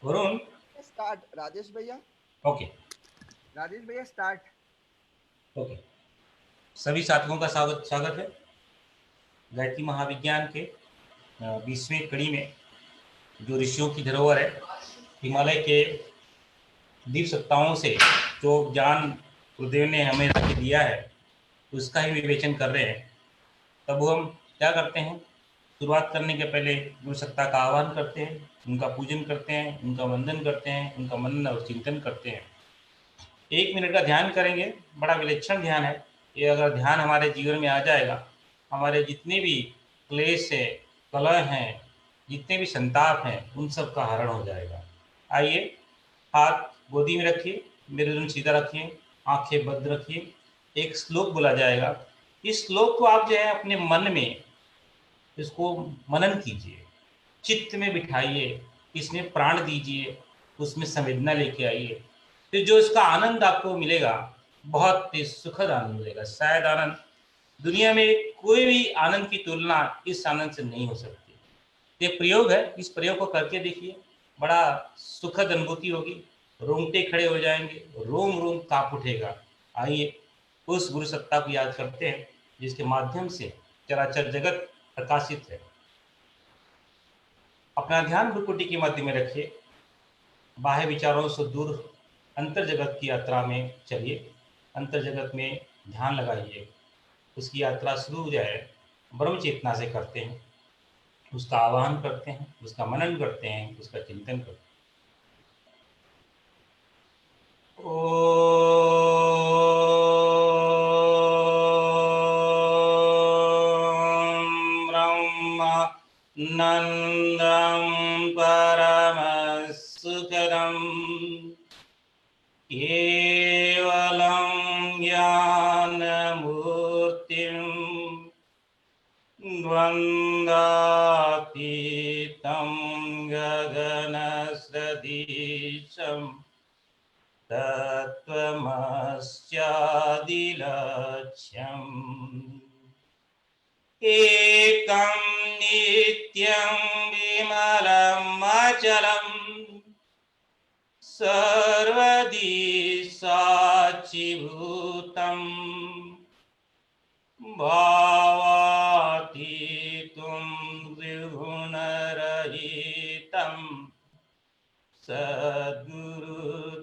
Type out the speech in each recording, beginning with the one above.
Varun. Start Rajesh भैया। Okay. Rajesh भैया start. Okay. सभी साथियों का स्वागत स्वागत है गायत्री महाविज्ञान के 20वें कड़ी में, जो ऋषियों की धरोहर है, हिमालय के दीप सत्ताओं से जो ज्ञान गुरुदेव ने हमें रख दिया है उसका ही विवेचन कर रहे हैं। तब हम क्या करते हैं, शुरुआत करने के पहले गुरु सत्ता का आह्वान करते हैं, उनका पूजन करते हैं, उनका वंदन करते हैं, उनका मनन और चिंतन करते हैं। 1 मिनट का ध्यान करेंगे, बड़ा विलक्षण ध्यान है ये। अगर ध्यान हमारे जीवन में आ जाएगा, हमारे जितने भी क्लेश है, कलह हैं, जितने भी संताप हैं, उन सब का हरण हो जाएगा। आइए, हाथ गोदी में रखिए, मेरुदंड सीधा रखिए, आंखें बंद रखिए। एक श्लोक बोला जाएगा, इस श्लोक को आप जो है अपने मन में इसको मनन कीजिए, चित्त में बिठाइए, इसमें प्राण दीजिए, उसमें संवेदना लेके आइए। तो जो इसका आनंद आपको मिलेगा, बहुत ही सुखद आनंद मिलेगा। शायद आनंद दुनिया में कोई भी आनंद की तुलना इस आनंद से नहीं हो सकती। ये प्रयोग है, इस प्रयोग को करके देखिए, बड़ा सुखद अनुभूति होगी। रोंगटे खड़े हो जाएंगे, रोम रोम कांप उठेगा। आइए उस गुरु सत्ता को याद करते हैं जिसके माध्यम से चराचर जगत प्रकाशित है। अपना ध्यान भ्रुकुटी के मध्य में रखिए, बाह्य विचारों से दूर अंतर जगत की यात्रा में चलिए। अंतर जगत में ध्यान लगाइए, उसकी यात्रा शुरू हो जाए, ब्रह्म चेतना से करते हैं, उसका आवाहन करते हैं, उसका मनन करते हैं, उसका चिंतन करते हैं। ओम ब्रह्म नंदं परम सुखदं केवलं ज्ञानमूर्तिं द्वन्द्वातीतं गगनसदृशं तत्त्वमस्यादिलक्ष्यम् एकं नित्यं विमलम् अचलम् सर्वदी साक्षिभूतम् भावातीतं त्रिगुणरहितं सद्गुरुं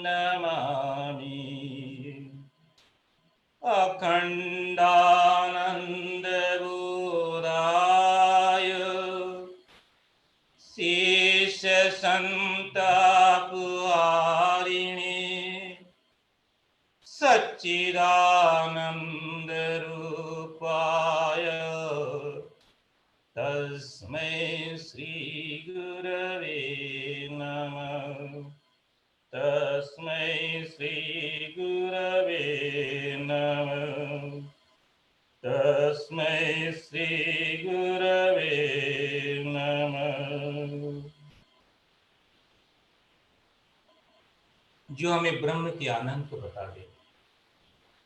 नमामि। अखण्डानन्दबोधाय शेषसन्तापहारिणे सच्चिदानन्दरूपाय तस्मै श्रीगुरवे नमः। तस्मै श्रीगुरवे नमः। तस्मै श्रीगुरवे नमः। जो हमें ब्रह्म के आनंद को बता दे,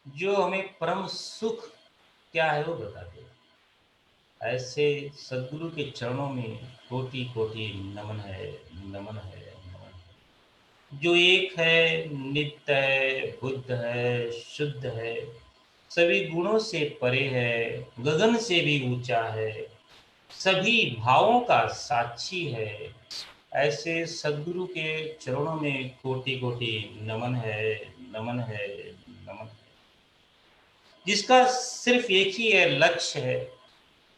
जो हमें परम सुख क्या है वो बता दे, ऐसे सद्गुरु के चरणों में कोटि कोटि नमन है, नमन है, नमन है। जो एक है, नित्य है, बुद्ध है, शुद्ध है, सभी गुणों से परे है, गगन से भी ऊंचा है, सभी भावों का साक्षी है। ऐसे सद्गुरु के चरणों में कोटि कोटि नमन है, नमन है, नमन है। जिसका सिर्फ एक ही है लक्ष्य है,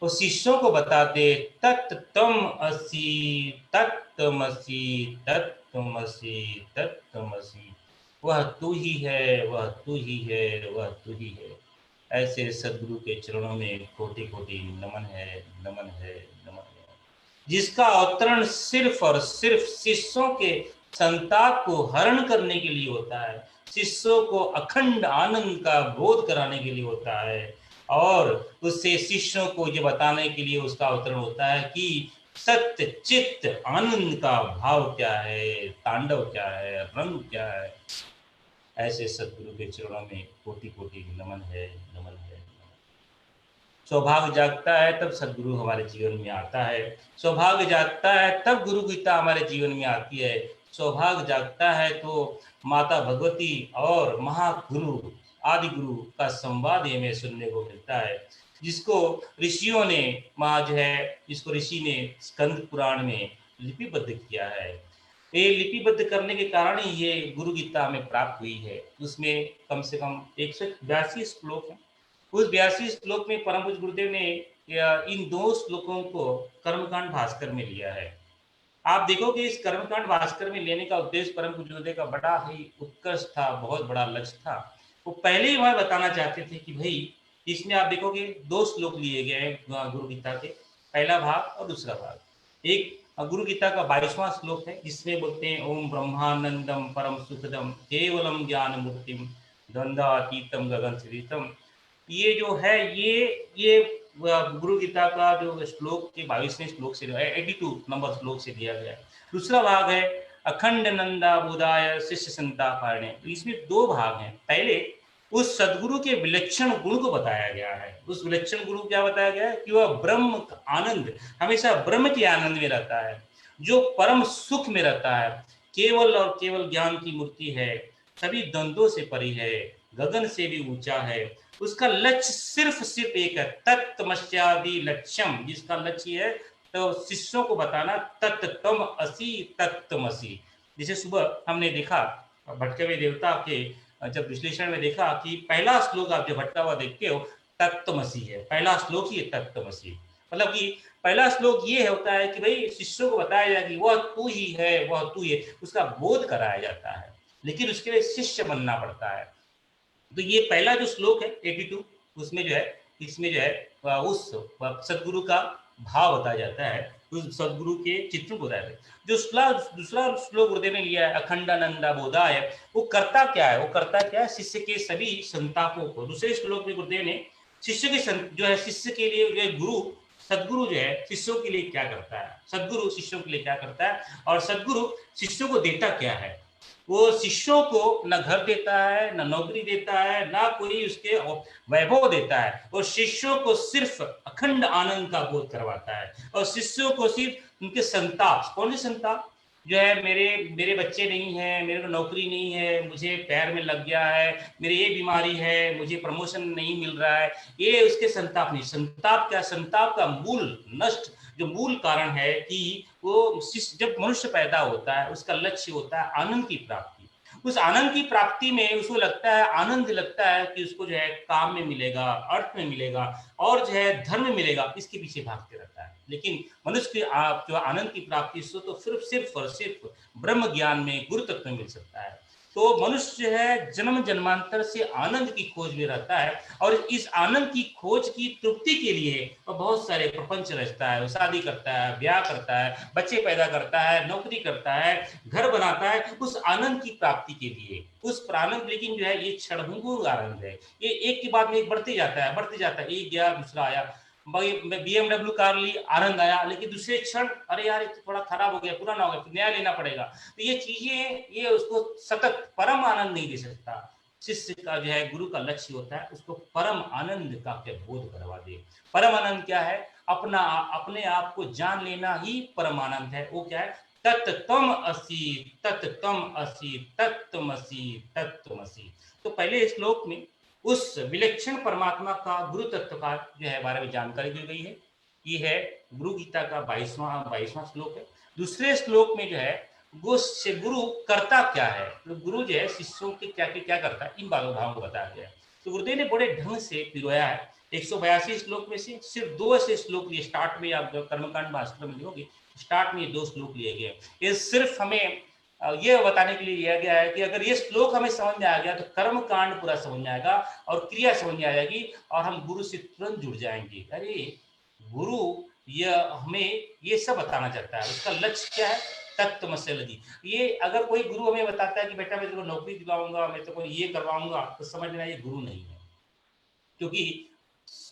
वो शिष्यों को बताते, तत्तम असि, तत्तमसि, तत्तमसि, तत्तमसि। वह तू ही है, वह तू ही है, वह तू ही है। ऐसे सद्गुरु के चरणों में कोटि कोटि नमन है, नमन है, नमन है। जिसका अवतरण सिर्फ और सिर्फ शिष्यों के संताप को हरण करने के लिए होता है, शिष्यों को अखंड आनंद का बोध कराने के लिए होता है, और उससे शिष्यों को ये बताने के लिए उसका अवतरण होता है कि सत्य चित्त आनंद का भाव क्या है, तांडव क्या है, रंग क्या है। ऐसे सद्गुरु के चरणों में कोटि कोटि नमन है, नमन है, नमन। सौभाग्य जागता है तब सदगुरु हमारे जीवन में आता है, सौभाग्य जागता है तब गुरु गीता हमारे जीवन में आती है, सौभाग्य जागता है तो माता भगवती और महागुरु आदि गुरु का संवाद हमें सुनने को मिलता है, जिसको ऋषियों ने माँ जो है, जिसको ऋषि ने स्कंद पुराण में लिपिबद्ध किया है। ये लिपिबद्ध करने के कारण ही ये गुरु गीता हमें प्राप्त हुई है। उसमें कम से कम 182 श्लोक हैं। उस 82 श्लोक में परम पूज्य गुरुदेव ने इन 2 श्लोकों को कर्मकांड भास्कर में लिया है। आप देखोगे इस कर्मकांड भास्कर में लेने का उद्देश्य परम पूज्य गुरुदेव का बड़ा ही उत्कर्ष था, बहुत बड़ा लक्ष्य था। वो पहले ही वह बताना चाहते थे कि भाई इसमें आप देखोगे 2 श्लोक लिए गए हैं गुरु गीता के, पहला भाग और दूसरा भाग। एक गुरु गीता का 22वां श्लोक है, जिसमें बोलते हैं ओम ब्रह्मानंदम परम सुखदम केवलम ज्ञान मुक्तिम द्वंद्वातीतम गगन सरितम। ये जो है ये गुरु गीता का जो श्लोक के 22वें श्लोक से 82 नंबर श्लोक से दिया गया है। दूसरा भाग है अखंड नंदा बुदाय शिष्य संतापारण्य। इसमें 2 भाग हैं। पहले उस सदगुरु के विलक्षण गुण को बताया गया है। उस विलक्षण गुरु क्या बताया गया है कि वह ब्रह्म आनंद, हमेशा ब्रह्म के आनंद में रहता है, जो परम सुख में रहता है, केवल और केवल ज्ञान की मूर्ति है, सभी द्वंद्वों से परी है, गगन से भी ऊंचा है। उसका लक्ष्य सिर्फ एक है, तत्तमस्यादि लक्ष्यम, जिसका लक्ष्य है तो शिष्यों को बताना तत्तम असि तत्तमसि। जैसे सुबह हमने देखा भटके देवता के जब विश्लेषण में देखा कि पहला श्लोक आप जो भटका हुआ देखते हो तत्तमसि है, पहला श्लोक ही है तत्तमसि। मतलब कि पहला श्लोक ये होता है कि भाई शिष्यों को बताया जाए कि वह तू ही है, वह तू ही है, उसका बोध कराया जाता है, लेकिन उसके लिए शिष्य बनना पड़ता है। तो ये पहला जो श्लोक है 82, उसमें जो है इसमें जो है उस सदगुरु का भाव बताया जाता है, उस सदगुरु के चित्रों को बताया जाता है। जो दूसरा श्लोक गुरुदेव ने लिया है अखंडानंदा बोधाय, वो करता क्या है, वो करता क्या है, शिष्य के सभी संतापों को। दूसरे श्लोक में गुरुदेव ने शिष्य के जो है शिष्य के लिए जो गुरु सदगुरु जो है शिष्यों के लिए क्या करता है, सदगुरु शिष्यों के लिए क्या करता है, और सदगुरु शिष्यों को देता क्या है। वो शिष्यों को न घर देता है, न नौकरी देता है, ना कोई उसके वैभव देता है, और शिष्यों को सिर्फ अखंड आनंद का बोध करवाता है, और शिष्यों को सिर्फ उनके संताप, कौन से संताप, जो है मेरे मेरे बच्चे नहीं है, मेरे को नौकरी नहीं है, मुझे पैर में लग गया है, मेरी ये बीमारी है, मुझे प्रमोशन नहीं मिल रहा है, ये उसके संताप नहीं। संताप क्या, संताप का मूल नष्ट जो मूल कारण है कि वो जब मनुष्य पैदा होता है उसका लक्ष्य होता है आनंद की प्राप्ति। उस आनंद की प्राप्ति में उसको लगता है, आनंद लगता है कि उसको जो है काम में मिलेगा, अर्थ में मिलेगा, और जो है धर्म में मिलेगा, इसके पीछे भागते रहता है। लेकिन मनुष्य की जो आनंद की प्राप्ति इसको तो सिर्फ और सिर्फ ब्रह्म ज्ञान में गुरु तत्व में मिल सकता है। तो मनुष्य जो है जन्म जन्मांतर से आनंद की खोज में रहता है, और इस आनंद की खोज की तृप्ति के लिए वो बहुत सारे प्रपंच रचता है, वो शादी करता है, ब्याह करता है, बच्चे पैदा करता है, नौकरी करता है, घर बनाता है, उस आनंद की प्राप्ति के लिए, उस आनंद। लेकिन जो है ये क्षणभंगुर आनंद है, ये एक के बाद में एक बढ़ते जाता है, बढ़ते जाता है, एक गया दूसरा आया। BMW कार ली, आनंद आया, लेकिन दूसरे क्षण अरे यार तो थोड़ा खराब हो गया, पुराना हो गया, नया लेना पड़ेगा। तो ये चीजें ये उसको सतत परम आनंद नहीं दे सकता। शिष्य का जो है गुरु का लक्ष्य होता है उसको परम आनंद का क्या बोध करवा दे। परम आनंद क्या है, अपने आप को जान लेना ही परम आनंद है। वो क्या है, तत्तम असि तत्तम असि तत्तमसि तत्तमसि। तो पहले श्लोक में उस विलक्षण परमात्मा का गुरु तत्व का जो है बारे में जानकारी दी गई है। ये है गुरु गीता का 22वां श्लोक है। दूसरे श्लोक में जो है गुरु करता क्या है, तो गुरु जो है शिष्यों के क्या करता है, इन भावों को बताया गया है। तो गुरुदेव ने बड़े ढंग से पिरोया है। 182 श्लोक में से सिर्फ 2 ऐसे श्लोक लिए, स्टार्ट में आप कर्मकांड भास्कर में देखोगे स्टार्ट में 2 श्लोक लिए गए। ये सिर्फ हमें ये बताने के लिए लिया गया है कि अगर ये श्लोक हमें समझ में आ गया तो कर्म कांड पूरा समझ में आएगा और क्रिया समझ में आ जाएगी, और हम गुरु से तुरंत जुड़ जाएंगे। अरे गुरु ये हमें ये सब बताना चाहता है, उसका लक्ष्य क्या है, तत्वमस्य लगी। ये अगर कोई गुरु हमें बताता है कि बेटा मैं तेरे को नौकरी दिलाऊंगा, मैं तेरे को ये करवाऊंगा, तो समझ लेना ये गुरु नहीं है। क्योंकि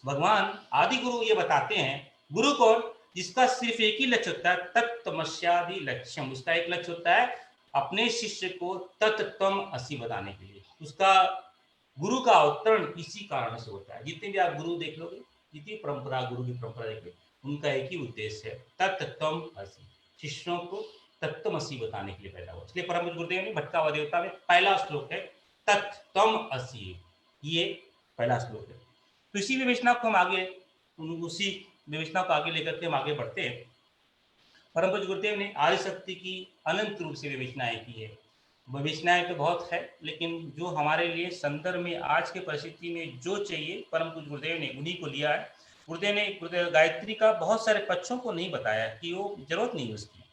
भगवान आदि गुरु ये बताते हैं, गुरु कौन, जिसका सिर्फ एक ही लक्ष्य होता है, तत्तमस्यादि लक्ष्यम। उसका एक लक्ष्य होता है अपने शिष्य को तत्तम असि बताने के लिए। उसका गुरु का अवतरण इसी कारण से होता है। जितने भी आप गुरु देख लोगे जितनी परंपरा, गुरु की परंपरा देखिए, उनका एक ही उद्देश्य है, तत्त्वम असि, शिष्यों को तत्त्वमसि बताने के लिए पैदा हुआ। इसलिए परम पूज्य गुरुदेव ने भटका देवता में पहला श्लोक है तत्त्वम असि, ये पहला श्लोक है। तो इसी विवेचना को हम आगे, उसी विवेचना को आगे लेकर के हम आगे बढ़ते हैं। परम पूज्य गुरुदेव ने आदि शक्ति की अनंत रूप से विवेचनाएं की है। विवेचनाएं तो बहुत है, लेकिन जो हमारे लिए संदर्भ में आज के परिस्थिति में जो चाहिए, परम पूज्य गुरुदेव ने उन्हीं को लिया है। गुरुदेव ने गायत्री का बहुत सारे पक्षों को नहीं बताया कि वो जरूरत नहीं है उसकी,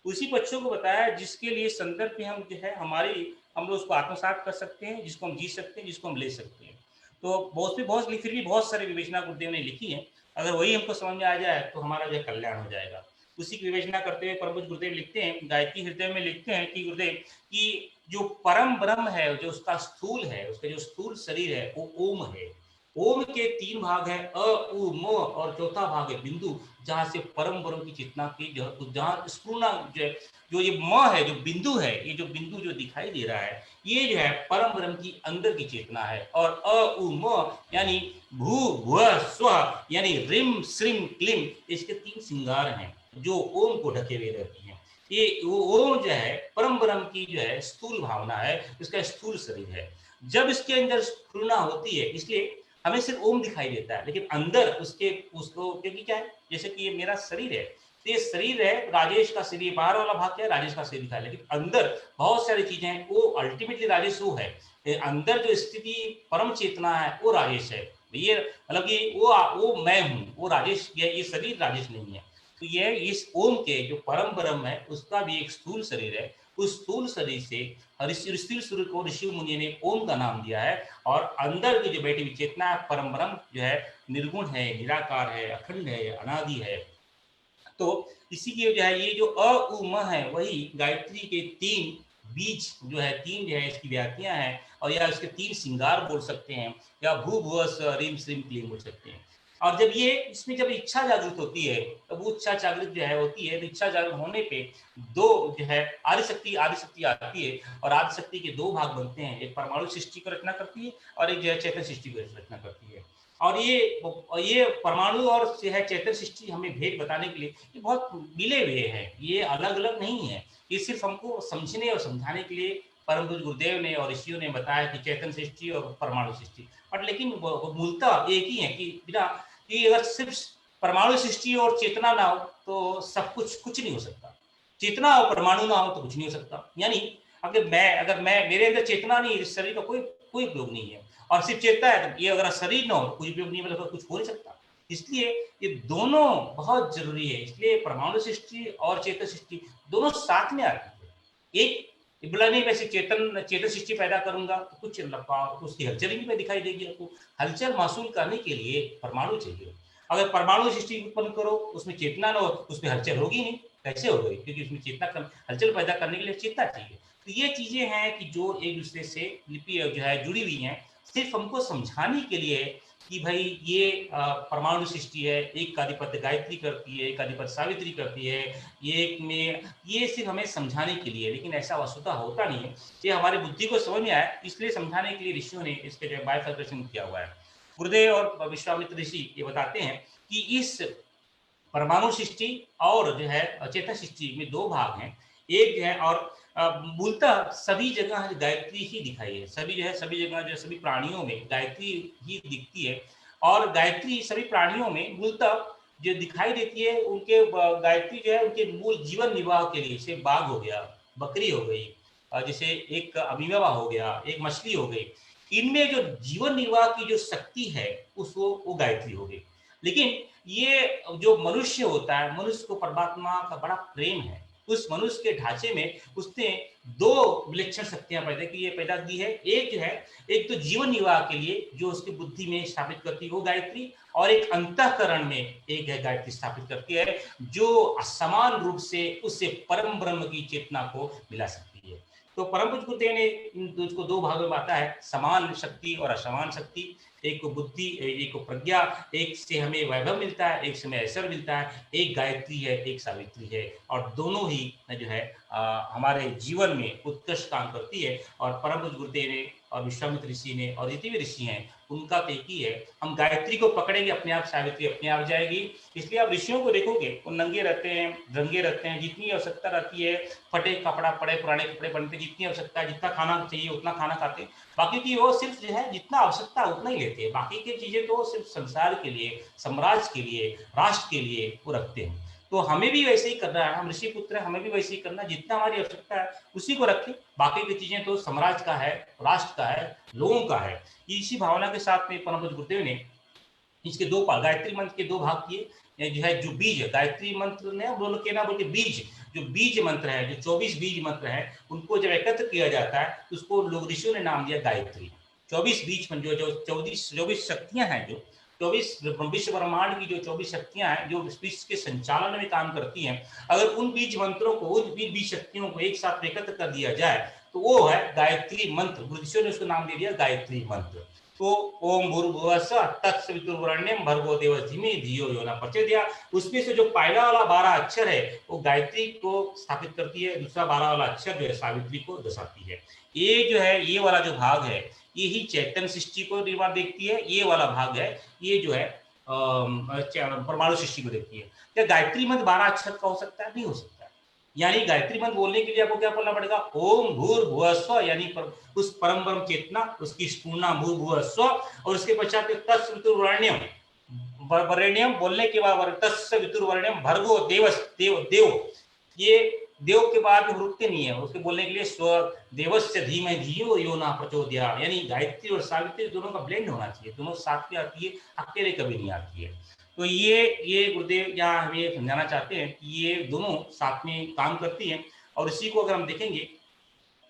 उसी पक्षों को बताया जिसके लिए संदर्भ में हम जो है हमारी, हम लोग उसको आत्मसात कर सकते हैं, जिसको हम जी सकते हैं, जिसको हम ले सकते हैं। तो बहुत फिर भी बहुत सारी विवेचना गुरुदेव ने लिखी है। अगर वही हमको समझ में आ जाए तो हमारा जो कल्याण हो जाएगा। उसी की विवेचना करते हुए परम पूज्य गुरुदेव लिखते हैं, गायत्री हृदय में लिखते हैं कि गुरुदेव कि जो परम ब्रह्म है, जो उसका स्थूल है, उसका जो स्थूल शरीर है, वो ओम है। ओम के 3 भाग है, अ, उ, म, और चौथा भाग है बिंदु, जहां से परम ब्रह्म की चेतना की जहां स्फूर्णा जो ये म है, जो बिंदु है, ये जो बिंदु जो दिखाई दे रहा है, ये जो है परम ब्रह्म की अंदर की चेतना है। और अ, उ, म यानी भू भुव स्व यानी रिम श्रीम क्लीम, इसके 3 श्रृंगार हैं जो ओम को ढके हुए रहती हैं। ये वो ओम जो है परम ब्रह्म की जो है स्थूल भावना है, इसका स्थूल शरीर है। जब इसके अंदर स्फुरना होती है, इसलिए हमें सिर्फ ओम दिखाई देता है, लेकिन अंदर उसके उसको, क्योंकि क्या है, जैसे कि ये मेरा शरीर है, तो ये शरीर है राजेश का शरीर, बाहर वाला भाग क्या है, राजेश का शरीर है, लेकिन अंदर बहुत सारी चीजें हैं, वो अल्टीमेटली राजेश वो है। अंदर जो स्थिति परम चेतना है वो राजेश है। ये मतलब कि वो मैं हूँ, वो राजेश, ये शरीर राजेश नहीं है। तो ये इस ओम के जो परम ब्रह्म है, उसका भी एक स्थूल शरीर है। उस स्थूल शरीर से स्थूल शरीर को ऋषि मुनि ने ओम का नाम दिया है। और अंदर की जो बैठी हुई चेतना है, परम ब्रह्म जो है, निर्गुण है, निराकार है, अखंड है, अनादि है। तो इसी की जो है ये जो अ उ म है, वही गायत्री के 3 बीज जो है, 3 जो है इसकी व्याख्या है, और या इसके 3 श्रृंगार बोल सकते हैं, या भू भुव स्व रीम श्रीम क्लीम बोल सकते हैं। और जब ये इसमें जब इच्छा जागृत होती है, तब वो इच्छा जागृत जो है होती है, तो इच्छा जागृत होने पे 2 जो है आदि शक्ति आती है, और आदि शक्ति के 2 भाग बनते हैं, एक परमाणु सृष्टि को रचना करती है और एक जो है चैतन्य सृष्टि को रचना करती है। और ये परमाणु और जो है चैतन्य सृष्टि हमें भेद बताने के लिए ये बहुत मिले हुए हैं, ये अलग अलग नहीं है। ये सिर्फ हमको समझने और समझाने के लिए परम पूज्य गुरुदेव ने और ऋषियों ने बताया कि चैतन्य सृष्टि और परमाणु सृष्टि, बट लेकिन वो मूलतः एक ही है कि बिना कि अगर सिर्फ परमाणु सृष्टि और चेतना ना हो तो सब कुछ नहीं हो सकता। चेतना और परमाणु ना हो तो कुछ नहीं हो सकता। यानी अगर मैं मेरे अंदर चेतना नहीं है, इस शरीर का कोई कोई उपयोग नहीं है। और सिर्फ चेतना है तो ये अगर शरीर ना हो तो कुछ उपयोग नहीं, मतलब कुछ हो नहीं सकता। इसलिए ये दोनों बहुत जरूरी है। इसलिए परमाणु सृष्टि और चेतन सृष्टि दोनों साथ में आती है। एक बोला नहीं, वैसे चेतन सृष्टि पैदा करूंगा तो कुछ उसकी हलचल भी में दिखाई देगी आपको। हलचल महसूल करने के लिए परमाणु चाहिए। अगर परमाणु सृष्टि उत्पन्न करो, उसमें चेतना ना हो, उसमें हलचल होगी नहीं। कैसे हो गई? क्योंकि उसमें चेतना, हलचल पैदा करने के लिए चेतना चाहिए। तो ये चीजें हैं कि जो एक दूसरे से लिपि जो है जुड़ी हुई हैं, सिर्फ हमको समझाने के लिए कि भाई ये परमाणु सृष्टि है, एक का अधिपत्य गायत्री करती है, एक का अधिपत्य सावित्री करती है, एक में, ये सिर्फ हमें समझाने के लिए, लेकिन ऐसा वस्तुतः होता नहीं है। ये हमारी बुद्धि को समझ में आया, इसलिए समझाने के लिए ऋषियों ने इसके जो बाइफर्केशन किया हुआ है। गुरुदेव और विश्वामित्र ऋषि ये बताते हैं कि इस परमाणु सृष्टि और जो है चेतन सृष्टि में 2 भाग हैं। एक जो है, और मूलतः सभी जगह गायत्री ही दिखाई है। सभी जगह जो सभी प्राणियों में गायत्री ही दिखती है। और गायत्री सभी प्राणियों में मूलतः जो दिखाई देती है, उनके गायत्री जो है उनके मूल जीवन निर्वाह के लिए, जैसे बाघ हो गया, बकरी हो गई, जैसे एक अमीबा हो गया, एक मछली हो गई, इनमें जो जीवन निर्वाह की जो शक्ति है उसको वो गायत्री हो गई। लेकिन ये जो मनुष्य होता है, मनुष्य को परमात्मा का बड़ा प्रेम है। उस मनुष्य के ढांचे में उसने 2 विलक्षण शक्तियां पैदा की है। एक जो है, एक तो जीवन निर्वाह के लिए जो उसकी बुद्धि में स्थापित करती है वो गायत्री, और एक अंतःकरण में एक है गायत्री स्थापित करती है, जो समान रूप से उससे परम ब्रह्म की चेतना को मिला सकती है। तो परम पूज्य गुरुदेव ने इसको 2 भागों में बांटा है, समान शक्ति और असमान शक्ति। एक को बुद्धि, एक को प्रज्ञा, एक से हमें वैभव मिलता है, एक से हमें ऐश्वर्य मिलता है। एक गायत्री है, एक सावित्री है, और दोनों ही जो है हमारे जीवन में उत्कृष्ट काम करती है। और परम पूज्य गुरुदेव ने और विश्वामित्र ऋषि ने और जितने भी ऋषि हैं उनका तो एक ही है, हम गायत्री को पकड़ेंगे अपने आप सावित्री अपने आप जाएगी। इसलिए आप ऋषियों को देखोगे वो नंगे रहते हैं, रंगे रहते हैं, जितनी आवश्यकता रहती है फटे कपड़ा पड़े पुराने कपड़े पहनते, जितनी आवश्यकता है जितना खाना चाहिए उतना खाना खाते, बाकी की वो सिर्फ जो है जितना आवश्यकता है उतना ही लेते हैं, बाकी की चीजें तो सिर्फ संसार के लिए, साम्राज्य के लिए, राष्ट्र के लिए वो रखते हैं। तो हमें भी वैसे ही करना है, हम ऋषि पुत्र हैं, हमें भी वैसे ही करना है, जितना हमारी आवश्यकता है उसी को रखें, बाकी की चीजें तो साम्राज्य का है, राष्ट्र का है, लोगों का है। इसी भावना के साथ में परम पूज्य गुरुदेव ने इसके दो पार्ट, गायत्री मंत्र के दो भाग किए, जो है जो बीज गायत्री मंत्र ने बोल के ना बोल के बीज, जो बीज मंत्र है, जो 24 बीज मंत्र है, उनको जब एकत्र किया जाता है तो उसको लोग ऋषियों ने नाम दिया गायत्री। 24 बीज मंत्र जो 24 शक्तियां हैं, जो 24 विश्व ब्रह्मांड की जो 24 शक्तियां हैं जो विश्व के संचालन में काम करती हैं, अगर उन बीज मंत्रों को, उन बीज शक्तियों को एक साथ एकत्र कर दिया जाए तो वो है गायत्री मंत्र। ऋषियों ने उसको नाम दे दिया गायत्री मंत्र। तो ओम भूर्भुवस्सुवः तत्सवितुर्वरेण्यं भर्गो देवस्य धीमहि धियो यो न प्रचोदयात्, उसमें से जो पहला वाला 12 अक्षर है वो गायत्री को स्थापित करती है, दूसरा 12 वाला अक्षर जो है सावित्री को दर्शाती है। ये जो है ये वाला जो भाग है ये ही चैतन्य सृष्टि को निर्माण देखती है, ये वाला भाग है ये जो है परमाणु सृष्टि को देखती है। क्या गायत्री मंत्र 12 अक्षर का हो सकता है? नहीं हो सकता। यानी गायत्री मंत्र बोलने के लिए आपको क्या बोलना पड़ेगा? ओम भूर्भुवस्सुवः, यानी उस परम ब्रह्म चेतना, उसकी स्फूर्णा भूर्भुवस्सुवः, और उसके पश्चात तत्सवितुर्वरेण्यं, वरेण्यम बोलने के बाद तत्सवितुर्वरेण्यम भर्गो देव, ये देव के बाद रुकते नहीं है, उसके बोलने के लिए स्व देवस्य धीमहि धियो यो न प्रचोदयात्, यानी गायत्री और सावित्री दोनों का ब्लेंड होना चाहिए, दोनों साथ में आती है, अकेले कभी नहीं आती है। तो ये गुरुदेव यहाँ हमें समझाना चाहते हैं कि ये दोनों साथ में काम करती हैं। और इसी को अगर हम देखेंगे,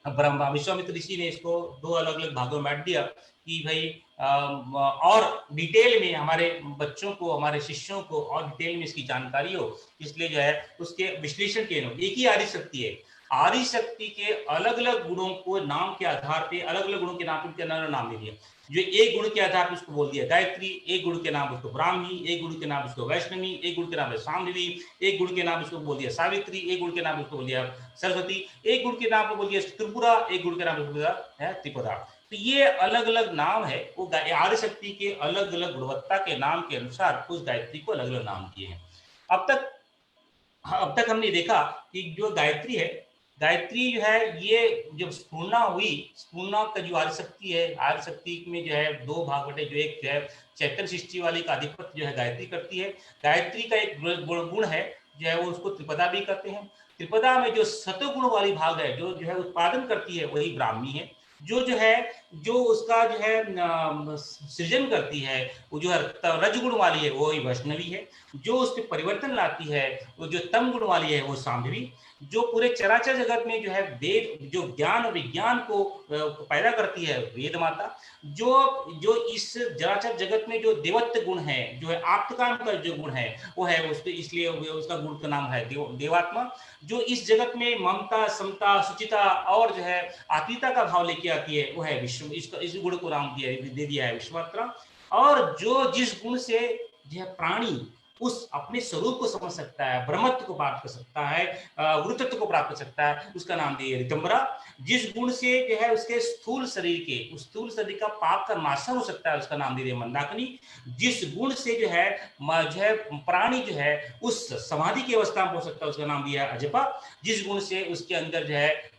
ब्रह्मा विश्वामित्र ऋषि ने इसको दो अलग अलग भागों में बांट दिया कि भाई और डिटेल में हमारे बच्चों को, हमारे शिष्यों को और डिटेल में इसकी जानकारी हो, इसलिए जो है उसके विश्लेषण के एक ही आदि शक्ति है, आदि शक्ति के अलग अलग गुणों को नाम के आधार पे, अलग अलग गुणों के नाम पे नाम दे दिया। जो एक गुण के आधार पर उसको बोल दिया गायत्री, एक गुण के नाम उसको ब्राह्मी, एक गुण के नाम उसको वैष्णवी, एक गुण के नाम शाम्भवी, एक गुण के नाम उसको बोल दिया सावित्री, एक गुण के नाम उसको बोल दिया सरस्वती, एक गुण के नाम को बोल दिया त्रिपुरा, एक गुण के नाम उसको बोल दिया त्रिपुरा। तो ये अलग अलग नाम है, वो आदि शक्ति के अलग अलग गुणवत्ता के नाम के अनुसार उस गायत्री को अलग अलग नाम दिए हैं। अब तक हमने देखा कि जो गायत्री है, गायत्री जो है ये जब स्फूर्णा हुई, स्फूर्णा का जो आदि शक्ति है, आदि शक्ति में जो है दो भाग बटे, जो एक जो है चैतन्य सृष्टि वाली का अधिपत्य जो है गायत्री करती है। गायत्री का एक गुण है जो है वो उसको त्रिपदा भी कहते हैं। त्रिपदा में जो सतगुण वाली भाग है जो है उत्पादन करती है वही ब्राह्मी है। जो है जो उसका जो है सृजन करती है वो जो है रजगुण वाली है वो ही वैष्णवी है। जो उस पर परिवर्तन लाती है वो जो तम गुण वाली है वो शाम्भवी। जो पूरे चराचर जगत में जो है वेद, जो ज्ञान और विज्ञान को पैदा करती है वेद माता। जो इस चराचर जगत में जो देवत्व गुण है, जो है आप्तकाम का जो गुण है वो है उसके, इसलिए उसका गुण का नाम है देवात्मा। जो इस जगत में ममता, समता, सुचिता और जो है आत्मीयता का भाव लेके आती है वो है विश्व, इस गुण को नाम दे दिया है विश्वात्रा। और जो जिस गुण से जो है प्राणी उस अपने स्वरूप को समझ सकता है, ब्रह्मत्व को प्राप्त कर सकता है, वृत्तत्व को प्राप्त कर सकता है, उसका नाम दिया ऋतंबरा। जिस गुण से जो है उसके स्थूल शरीर के, उस स्थूल शरीर का पाप का नाशा हो सकता है, उसका नाम दे दिया मंदाकिनी। जिस गुण से जो है प्राणी जो है उस समाधि की अवस्था में हो सकता है, उसका नाम दिया अजपा। जिस गुण से उसके अंदर जो है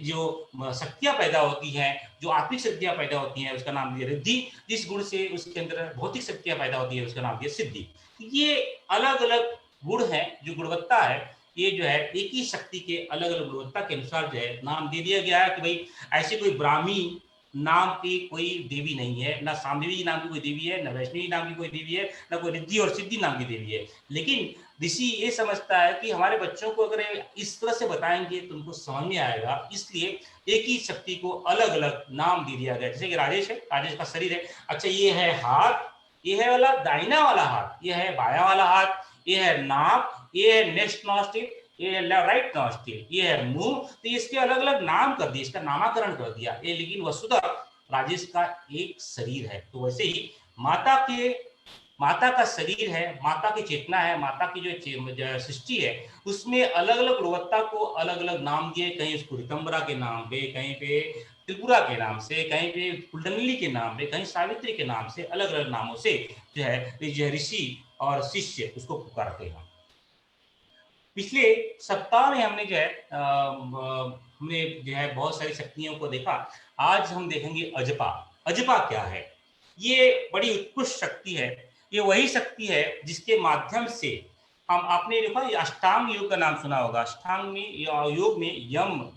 जो शक्तियां पैदा होती हैं, जो आत्मिक शक्तियां पैदा होती हैं, उसका नाम दिया रिद्धि। जिस गुण से उसके अंदर भौतिक शक्तियां पैदा होती है उसका नाम दिया सिद्धि। ये अलग अलग गुण है, जो गुणवत्ता है, ये जो है एक ही शक्ति के अलग अलग गुणवत्ता के अनुसार जो है नाम दे दिया गया है कि भाई ऐसी कोई ब्राह्मी नाम की कोई देवी नहीं है, ना शाम्भवी नाम की कोई देवी है, ना वैष्णवी नाम की कोई देवी है, ना कोई रिद्धि और सिद्धि नाम की देवी है। लेकिन ऋषि ये समझता है कि हमारे बच्चों को अगर इस तरह से बताएंगे तो उनको समझ में आएगा, इसलिए एक ही शक्ति को अलग अलग नाम दे दिया गया। जैसे कि राजेश है, राजेश का शरीर है, अच्छा ये है हाथ, ये है वाला दाहिना वाला हाथ, ये है बायां वाला हाथ, ये है नाक, ये है नेक्स्ट नॉस्ट्रिल, ये है राइट नॉस्ट्रिल, ये है मुंह। तो इसके अलग अलग नाम कर दिए, इसका नामकरण कर दिया ये, लेकिन वसुधा राजेश का एक शरीर है। तो वैसे ही माता का शरीर है, माता की चेतना है, माता की जो सृष्टि है, उसमें अलग अलग गुणवत्ता को अलग अलग नाम दिए। कहीं उसको ऋतंबरा के नाम पे, कहीं पे त्रिपुरा के नाम से, कहीं पे कुंडलिनी के नाम पे, कहीं सावित्री के नाम से, अलग अलग नामों से जो है ऋषि और शिष्य उसको पुकारते हैं। पिछले सप्ताह में हमने जो है हमने जो है बहुत सारी शक्तियों को देखा। आज हम देखेंगे अजपा। अजपा क्या है? ये बड़ी उत्कृष्ट शक्ति है। ये वही शक्ति है जिसके माध्यम से हम, आपने देखा ये अष्टांग योग का नाम सुना होगा। अष्टांग में योग में यम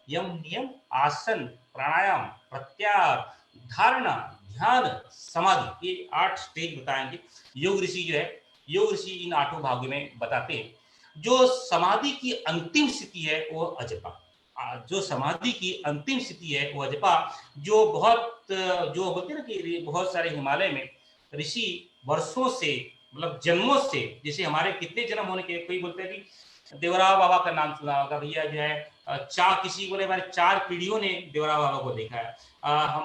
नियम आसन प्राणायाम प्रत्याहार धारणा ध्यान समाधि, ये 8 स्टेज बताएंगे। योग ऋषि जो है, योग ऋषि इन 8 भागों में बताते हैं। जो समाधि की अंतिम स्थिति है वो अजपा। जो समाधि की अंतिम स्थिति है वो अजपा। जो बहुत जो होते हैं ना कि बहुत सारे हिमालय में ऋषि वर्षों से, मतलब जन्मों से, जैसे हमारे कितने जन्म होने के, कोई बोलते हैं कि देवराव बाबा का नाम सुना होगा भैया, जो है किसी बोले हमारे 4 पीढ़ियों ने देवराव बाबा को देखा है।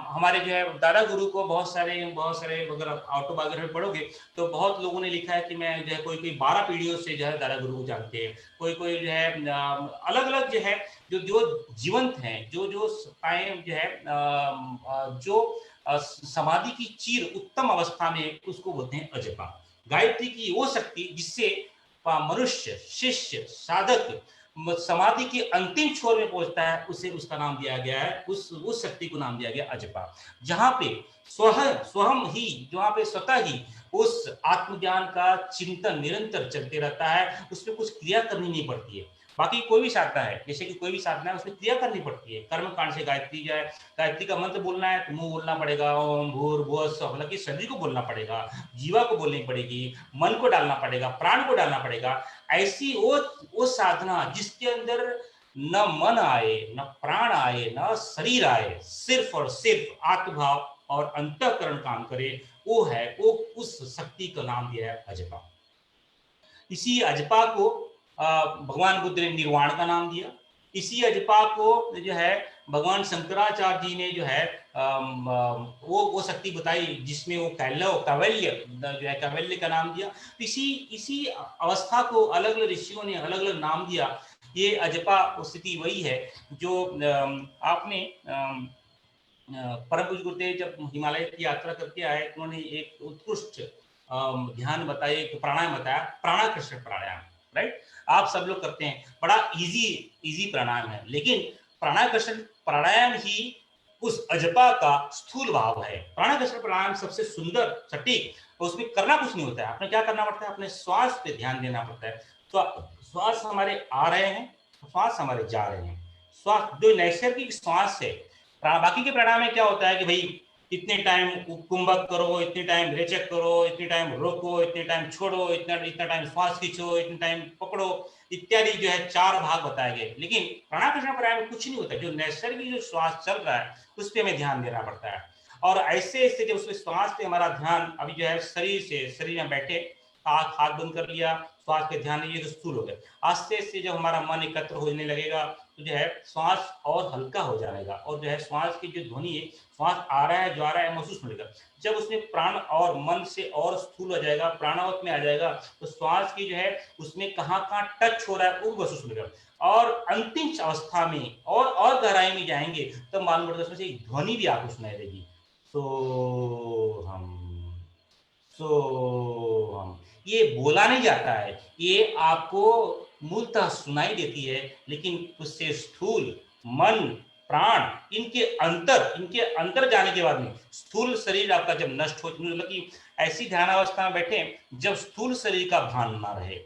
हमारे जो है दादा गुरु को बहुत सारे अगर ऑटोबायोग्राफी में पढ़ोगे तो बहुत लोगों ने लिखा है कि मैं जो है कोई 12 पीढ़ियों से जो है दादा गुरु को जानते हैं। कोई जो है अलग अलग जो है जो जो जीवंत हैं, जो जो सत्ताएं जो है जो समाधि की चीर उत्तम अवस्था में, उसको बोलते हैं अजपा। गायत्री की वो शक्ति जिससे मनुष्य शिष्य साधक समाधि के अंतिम छोर में पहुंचता है, उसे उसका नाम दिया गया है, उस शक्ति को नाम दिया गया अजपा। जहां पे स्वयं ही, जहां पे स्वतः ही उस आत्मज्ञान का चिंतन निरंतर चलते रहता है, उसमें कुछ क्रिया करनी नहीं पड़ती है। बाकी कोई भी साधना है, जैसे कि कोई भी साधना है उसमें क्रिया करनी पड़ती है। कर्म कांड से गायत्री जाए, गायत्री का मंत्र बोलना है तो मुंह बोलना पड़ेगा, ओम भूर्भुवः स्वः, हालांकि शरीर को बोलना पड़ेगा, जीवा को बोलनी पड़ेगी, मन को डालना पड़ेगा, प्राण को डालना पड़ेगा। ऐसी वो साधना जिसके अंदर न मन आए, न प्राण आए, न शरीर आए, सिर्फ और सिर्फ आत्मभाव और अंतःकरण काम करे, वो उस शक्ति का नाम दिया है अजपा। इसी अजपा को भगवान बुद्ध ने निर्वाण का नाम दिया। इसी अजपा को जो है भगवान शंकराचार्य जी ने जो है वो शक्ति बताई जिसमें वो कैवल्य जो है कैवल्य का नाम दिया। इसी इसी अवस्था को अलग अलग ऋषियों ने अलग अलग नाम दिया। ये अजपा स्थिति वही है जो आपने परम पूज्य गुरुदेव जब हिमालय की यात्रा करके आए, उन्होंने एक उत्कृष्ट ध्यान बताया, एक प्राणायाम बताया, प्राणाकृष्ण प्राणायाम। राइट, आप सब लोग करते हैं, बड़ा इजी प्राणायाम है, लेकिन प्राणाकृष्ण प्राणायाम ही उस अजपा का स्थूल भाव है। प्राणाकृष्ण प्राणायाम सबसे सुंदर सटीक, और उसमें करना कुछ नहीं होता है। आपने क्या करना पड़ता है, अपने श्वास पे ध्यान देना पड़ता है। तो श्वास हमारे आ रहे हैं, श्वास हमारे जा रहे हैं। श्वास जो नैसर्गिक श्वास है। बाकी के प्राणायाम में क्या होता है कि भाई इतने टाइम कुंभक करो, इतने टाइम रेचक करो, इतने टाइम रोको, इतने टाइम छोड़ो, इतना टाइम श्वास खींचो, इतने टाइम पकड़ो, इत्यादि जो है 4 भाग बताए गए। लेकिन प्राणायाम प्राणायाम में कुछ नहीं होता। जो नैसर्गिक जो श्वास चल रहा है उस पर हमें ध्यान देना पड़ता है। और ऐसे ऐसे जब उसमें श्वास पे हमारा ध्यान अभी जो है शरीर में बैठे, हाथ बंद कर लिया, श्वास पे ध्यान दीजिए तो स्थूल हो गए। आस्ते आस्ते जब हमारा मन एकत्र होने लगेगा तो जो है श्वास और हल्का हो जाएगा, और जो है श्वास की जो ध्वनि है, श्वास आ रहा है जा रहा है महसूस मिलेगा। जब उसमें प्राण और मन से और स्थूल हो जाएगा, प्राणावत में आ जाएगा, तो श्वास की जो है उसमें कहाँ कहाँ टच हो रहा है वो महसूस मिलेगा। और अंतिम अवस्था में और गहराई में जाएंगे तो मालूम पड़ता है उसमें से एक ध्वनि भी आपको सुनाई देगी, सो हम ये बोला नहीं जाता है, ये आपको मूलतः सुनाई देती है। लेकिन उससे स्थूल मन प्राण इनके अंतर जाने के बाद में स्थूल शरीर आपका जब नष्ट हो, मतलब कि ऐसी ध्यान अवस्था में बैठे जब स्थूल शरीर का भान ना रहे,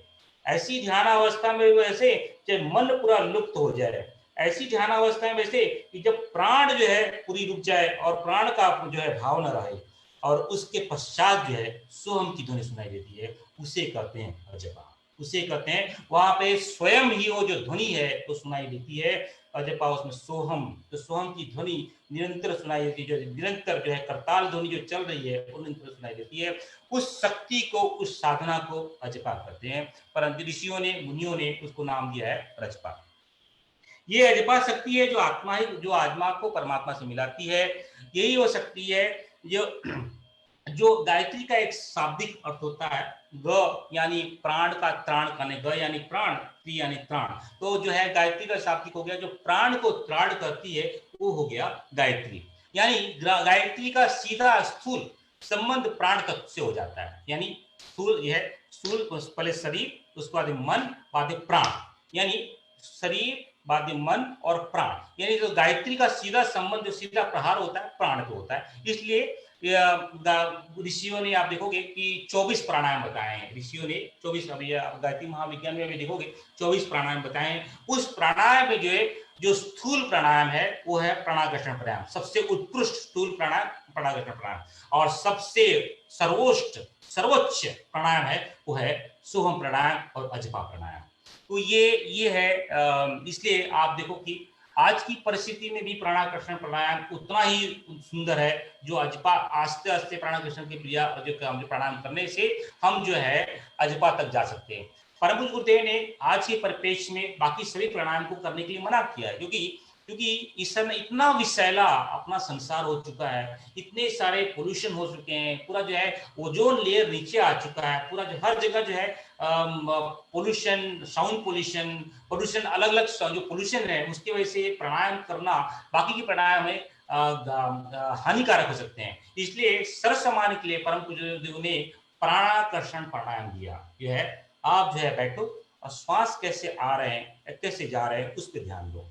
ऐसी ध्यान अवस्था में वैसे जब मन पूरा लुप्त हो जाए, ऐसी ध्यान अवस्था में वैसे कि जब प्राण जो है पूरी रुक जाए और प्राण का जो है भाव न रहे, और उसके पश्चात जो है सोहम की ध्वनि सुनाई देती है, उसे कहते हैं अजपा। उसे कहते हैं वहां पे स्वयं ही वो जो ध्वनि है वो सुनाई देती है अजपा, उसमें सोहम, तो सोहम की ध्वनि निरंतर सुनाई देती है, जो निरंतर जो है करताल ध्वनि जो चल रही है वो निरंतर सुनाई देती है। उस शक्ति को, उस साधना को अजपा कहते हैं। परंतु ऋषियों ने मुनियों ने उसको नाम दिया है रजपा। ये अजपा शक्ति है जो आत्मा को परमात्मा से मिलाती है। यही वो शक्ति है जो जो गायत्री का एक शाब्दिक अर्थ होता है, ग यानी प्राण का त्राण करने, ग यानी प्राण, त्री यानी त्राण। तो जो है गायत्री का शाब्दिक हो गया, जो प्राण को त्राण करती है वो हो गया गायत्री। यानी गायत्री का सीधा स्थूल संबंध प्राण तत्व से हो जाता है। यानी स्थूल यह स्थूल पहले शरीर, उसके बाद मन, बाद प्राण, यानी शरीर बाद मन और प्राण। यानी जो गायत्री का सीधा संबंध, जो सीधा प्रहार होता है प्राण को होता है। इसलिए ऋषियों ने, आप देखोगे कि 24 प्राणायाम बताए हैं ऋषियों ने, 24। अभी गायत्री महाविज्ञान में भी देखोगे 24 प्राणायाम बताए हैं। उस प्राणायाम में जो है, जो स्थूल प्राणायाम है वो है प्राणाकर्षण प्राणायाम, सबसे उत्कृष्ट स्थूल प्राणायाम प्राणाकर्षण प्राणायाम। और सबसे सर्वोच्च प्राणायाम है वो है सोहम प्राणायाम और अजपा प्राणायाम। तो ये है, इसलिए आप देखो कि आज की परिस्थिति में भी प्राणाकर्षण प्राणायाम उतना ही सुंदर है, जो अजपा। आस्ते आस्ते प्राणाकर्षण की क्रिया, जो प्राणायाम करने से हम जो है अजपा तक जा सकते हैं। परम पूज्य गुरुदेव ने आज के परिप्रेक्ष्य में बाकी सभी प्राणायाम को करने के लिए मना किया है, क्योंकि इस समय इतना विषैला अपना संसार हो चुका है, इतने सारे पोल्यूशन हो चुके हैं, पूरा जो है ओजोन लेयर नीचे आ चुका है, पूरा जो हर जगह जो है पोल्यूशन, साउंड पोल्यूशन, पोल्यूशन, अलग अलग जो पोल्यूशन है, उसकी वजह से प्राणायाम करना बाकी के प्राणायाम में हानिकारक हो सकते हैं। इसलिए सर्वसामान्य के लिए परम पूज्य देव ने प्राणाकर्षण प्राणायाम दिया। यह है, आप जो है बैठो और श्वास कैसे आ रहे हैं कैसे जा रहे हैं उस पर ध्यान दो।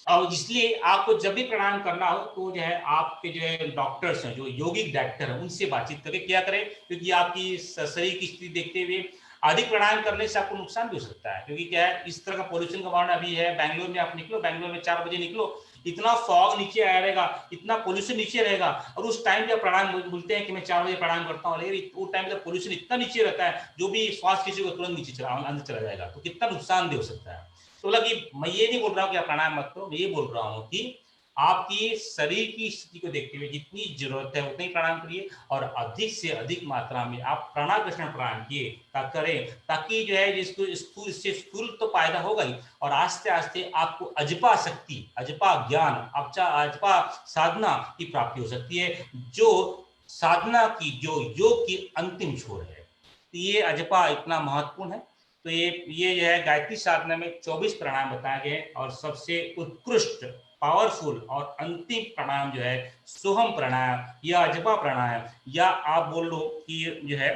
और इसलिए आपको जब भी प्राणायाम करना हो तो जो है आपके जो है डॉक्टर्स हैं, जो योगिक डॉक्टर हैं, उनसे बातचीत करके क्या करें, क्योंकि आपकी शरीर की स्थिति देखते हुए अधिक प्राणायाम करने से आपको नुकसान भी हो सकता है। क्योंकि क्या है, इस तरह का पोल्यूशन का वातावरण अभी है। बैंगलोर में आप निकलो, बैंगलोर में 4 बजे निकलो, इतना फॉग नीचे आया रहेगा, इतना पोल्यूशन नीचे रहेगा, और उस टाइम पे प्राणायाम बोलते हैं कि मैं 4 बजे प्राणायाम करता हूँ, लेकिन वो टाइम पे पोल्यूशन इतना नीचे रहता है, जो भी श्वास किसी को तुरंत नीचे अंदर चला जाएगा, तो कितना नुकसान हो सकता है। तो बोला कि मैं ये नहीं बोल रहा हूँ कि आप प्राणायाम मत करो, मैं ये बोल रहा हूँ कि आपकी शरीर की स्थिति को देखते हुए जितनी जरूरत है उतनी प्राणायाम करिए, और अधिक से अधिक मात्रा में आप प्राणाकर्षण प्राणायाम किए करें, ताकि जो है जिसको स्थूल, इससे स्थूल तो फायदा होगा ही, और आस्ते आस्ते आपको अजपा शक्ति, अजपा ज्ञान, अजपा साधना की प्राप्ति हो सकती है, जो साधना की, जो योग की अंतिम छोर है। तो ये अजपा इतना महत्वपूर्ण है। तो ये जो है गायत्री साधना में 24 प्राणायाम बताए गए, और सबसे उत्कृष्ट, पावरफुल और अंतिम प्राणायाम जो है सोहम प्राणायाम या अजपा प्राणायाम, या आप बोल लो कि जो है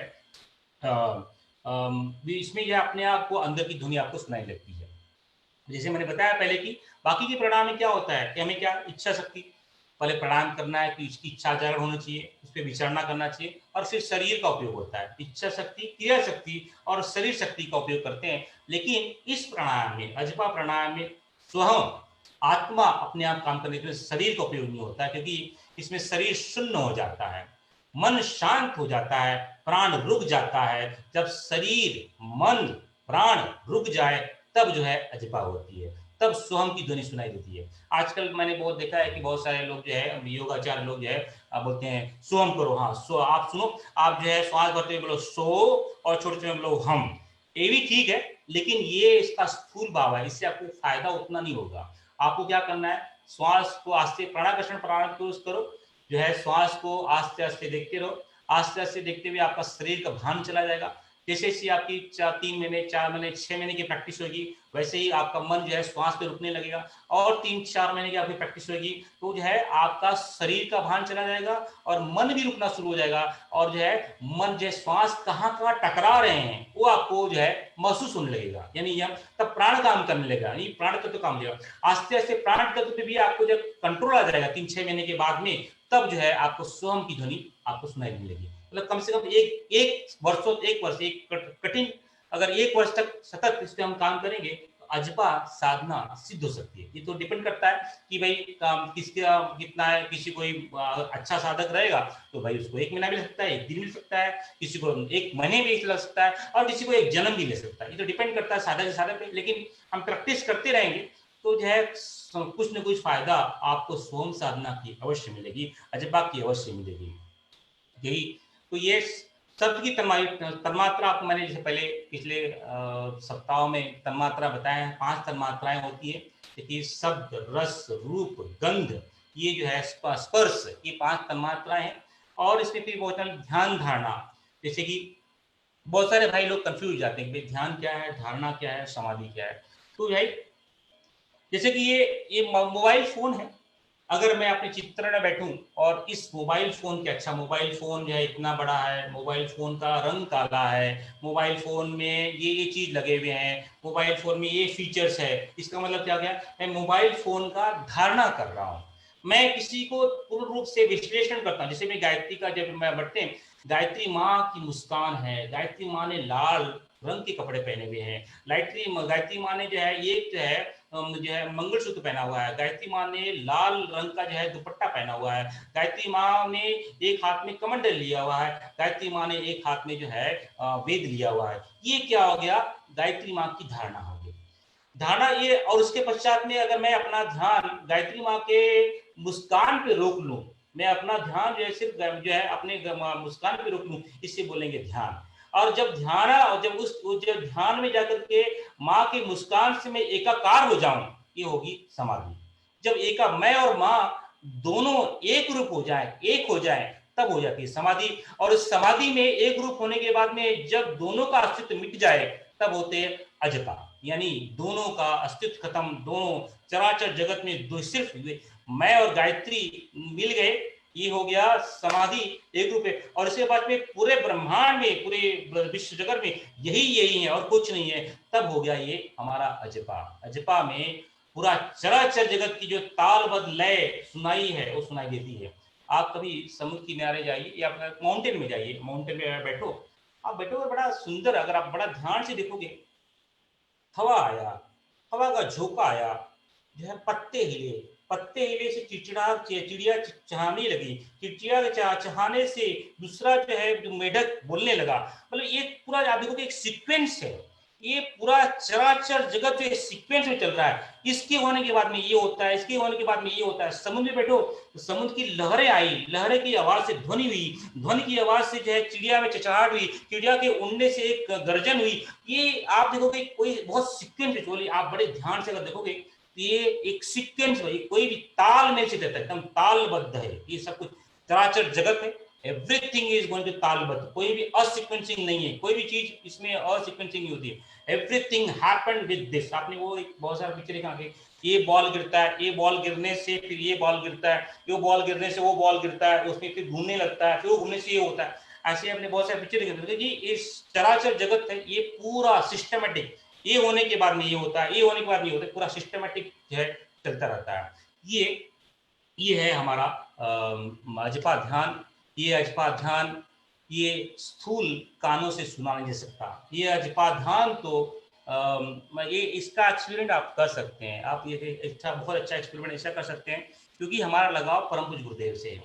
इसमें यह अपने आप को अंदर की ध्वनि आपको सुनाई लगती है। जैसे मैंने बताया पहले कि बाकी के प्राणायाम में क्या होता है कि हमें क्या इच्छा शक्ति, पहले प्राणायाम करना है तो इसकी इच्छा जागरण होनी चाहिए, उस पर विचारणा करना चाहिए, और फिर शरीर का उपयोग होता है, इच्छा शक्ति, क्रिया शक्ति और शरीर शक्ति का उपयोग करते हैं। लेकिन इस प्राणायाम में, अजपा प्राणायाम में, स्वयं आत्मा अपने आप काम करने के लिए शरीर का उपयोग नहीं होता है, क्योंकि इसमें शरीर शून्य हो जाता है, मन शांत हो जाता है, प्राण रुक जाता है। जब शरीर, मन, प्राण रुक जाए तब जो है अजपा होती है, तब सोहम की ध्वनि सुनाई देती है। आजकल मैंने बहुत देखा है कि बहुत सारे लोग जो है, योगाचार्य लोग जो है बोलते हैं सोहम करो, हाँ सो, आप सुनो, आप जो है श्वास भरते हुए बोलो सो, और छोटे छोटे बोलो हम। ये भी ठीक है, लेकिन ये इसका स्थूल भाव है, इससे आपको फायदा उतना नहीं होगा। आपको क्या करना है, श्वास को आस्ते, प्राणाकर्षण प्राणायाम को करो, जो है श्वास को आस्ते आस्ते देखते रहो, आस्ते आस्ते देखते हुए आपका शरीर का भान चला जाएगा। जैसे जैसे आपकी 3 महीने, 4 महीने, 6 महीने की प्रैक्टिस होगी, वैसे ही आपका मन जो है श्वास पे रुकने लगेगा, और 3-4 महीने की आपकी प्रैक्टिस होगी तो जो है आपका शरीर का भान चला जाएगा, और मन भी रुकना शुरू हो जाएगा, और जो है मन जो है श्वास कहाँ कहाँ टकरा रहे हैं वो आपको जो है महसूस होने लगेगा। यानी हम तब प्राण काम करने लगेगा, यानी प्राण तत्व काम लगेगा। आस्ते आस्ते प्राण तत्व पे भी आपको जब कंट्रोल आ जाएगा 3-6 महीने के बाद में, तब जो है आपको स्वयं की ध्वनि आपको सुनाई देने लगी। मतलब कम से कम एक वर्ष, एक कठिन, अगर 1 वर्ष तक सतत इस पे हम काम करेंगे तो अजपा साधना सिद्ध हो सकती है। ये तो डिपेंड करता है कि भाई काम किसका कितना है। किसी कोई अच्छा साधक रहेगा तो भाई उसको 1 महीना मिल सकता है, 1 दिन मिल सकता है, किसी को 1 महीने भी लग सकता है, और किसी को 1 जन्म भी ले सकता है। ये तो डिपेंड करता है साधक से साधक पे। लेकिन हम प्रैक्टिस करते रहेंगे तो जो है कुछ न कुछ फायदा आपको सोम साधना की अवश्य मिलेगी, अजपा की अवश्य मिलेगी। यही तो ये शब्द की तन्मात्रा आपको मैंने जैसे पहले पिछले सप्ताहों में तन्मात्रा बताए हैं, 5 तन्मात्राएं होती है। देखिए शब्द, रस, रूप, गंध, ये जो है स्पर्श, ये 5 तन्मात्राएं हैं। और इसमें फिर बहुत ध्यान धारणा, जैसे कि बहुत सारे भाई लोग कंफ्यूज हो जाते हैं कि ध्यान क्या है, धारणा क्या है, समाधि क्या है। तो भाई जैसे कि ये मोबाइल फोन है, अगर मैं अपने चित्र में बैठूं और इस मोबाइल फोन के, अच्छा मोबाइल फोन जो है इतना बड़ा है, मोबाइल फोन का रंग काला है, मोबाइल फोन में ये चीज लगे हुए हैं, मोबाइल फोन में ये फीचर्स है, इसका मतलब क्या गया, मैं मोबाइल फोन का धारणा कर रहा हूँ। मैं किसी को पूर्ण रूप से विश्लेषण करता हूँ, जैसे मैं गायत्री का जब मैं बढ़ते हैं, गायत्री माँ की मुस्कान है, गायत्री माँ ने लाल रंग के कपड़े पहने हुए हैं, गायत्री माँ ने जो है ये जो है मंगलसूत्र पहना हुआ है, गायत्री माँ ने लाल रंग का जो है दुपट्टा पहना हुआ है, गायत्री माँ ने एक हाथ में कमंडल लिया हुआ है, गायत्री माँ ने एक हाथ में जो है वेद लिया हुआ है। ये क्या हो गया, गायत्री माँ की धारणा हो गई, धारणा ये। और उसके पश्चात में अगर मैं अपना ध्यान गायत्री माँ के मुस्कान पे रोक लूं, मैं अपना ध्यान जो है सिर्फ जो है अपने मुस्कान पे रोक लूं, इससे बोलेंगे ध्यान। और जब ध्यान, और जब जब ध्यान में जाकर के माँ की मुस्कान से मैं एकाकार हो जाऊं, ये होगी समाधि। जब एका मैं और माँ दोनों एक रूप हो जाए, एक हो जाए, तब हो जाती है समाधि। और इस समाधि में एक रूप होने के बाद में जब दोनों का अस्तित्व मिट जाए, तब होते हैं अजता, यानी दोनों का अस्तित्व खत्म, दोनों चराचर जगत में दो सिर्फ मैं और गायत्री मिल गए, ये हो गया समाधि, एक रूप है। और इसके बाद में पूरे ब्रह्मांड में, पूरे विश्व जगत में यही है और कुछ नहीं है, तब हो गया ये हमारा अजपा। अजपा में पूरा चराचर जगत की जो तालबद्ध लय सुनाई है वो सुनाई देती है। आप कभी समुद्र किनारे जाइए या माउंटेन में जाइए, माउंटेन में बैठो, आप बैठोगे बड़ा सुंदर, अगर आप बड़ा ध्यान से देखोगे, हवा आया, हवा का झोंका आया, जो है पत्ते हिले, पत्ते हिले से चिड़िया चहाने लगी, चिड़िया के चहाने से दूसरा जो है जो मेढक बोलने लगा। मतलब ये पूरा आप देखोगे एक सीक्वेंस है, ये पूरा चराचर जगत जो सीक्वेंस में चल रहा है। इसके होने के बाद में ये होता है, इसके होने के बाद में ये होता है। समुद्र में बैठो तो समुद्र की लहरें आई, लहरें की आवाज से ध्वनि हुई, ध्वनि की आवाज से जो है चिड़िया में चचहाट हुई, चिड़िया के उड़ने से एक गर्जन हुई। ये आप देखोगे कोई बहुत सीक्वेंस है, आप बड़े ध्यान से अगर देखोगे तो ये एक सीक्वेंस है, कोई भी तालमेल से देता है, एकदम तालबद्ध है ये सब कुछ। चराचर जगत है, एवरीथिंग इज गोइंग टू तालबद्ध, कोई भी असिक्वेंसिंग नहीं है, कोई भी चीज इसमें असिक्वेंसिंग नहीं होती है। Everything happened with this. आपने वो एक बहुत सारा पिक्चर देखा कि ये बॉल गिरता है, ये बॉल गिरने से फिर ये बॉल गिरता है, ये बॉल गिरने से वो बॉल गिरता है, उसमें फिर घूमने लगता है, फिर वो घूमने से ये होता है। ऐसे अपने बहुत सारे पिक्चर देखे जी। इस चराचर जगत है ये पूरा सिस्टमेटिक, ये होने के बाद में ये होता है, ये होने के बाद में ये होता है, पूरा सिस्टमेटिक जो है चलता रहता है। ये है हमारा अजपा ध्यान। ये अजपा ध्यान ये स्थूल कानों से सुना नहीं जा सकता। ये अजपा ध्यान तो ये इसका एक्सपेरिमेंट आप कर सकते हैं, आप ये अच्छा बहुत अच्छा एक्सपेरिमेंट ऐसा कर सकते हैं, क्योंकि हमारा लगाव परम पूज्य गुरुदेव से है।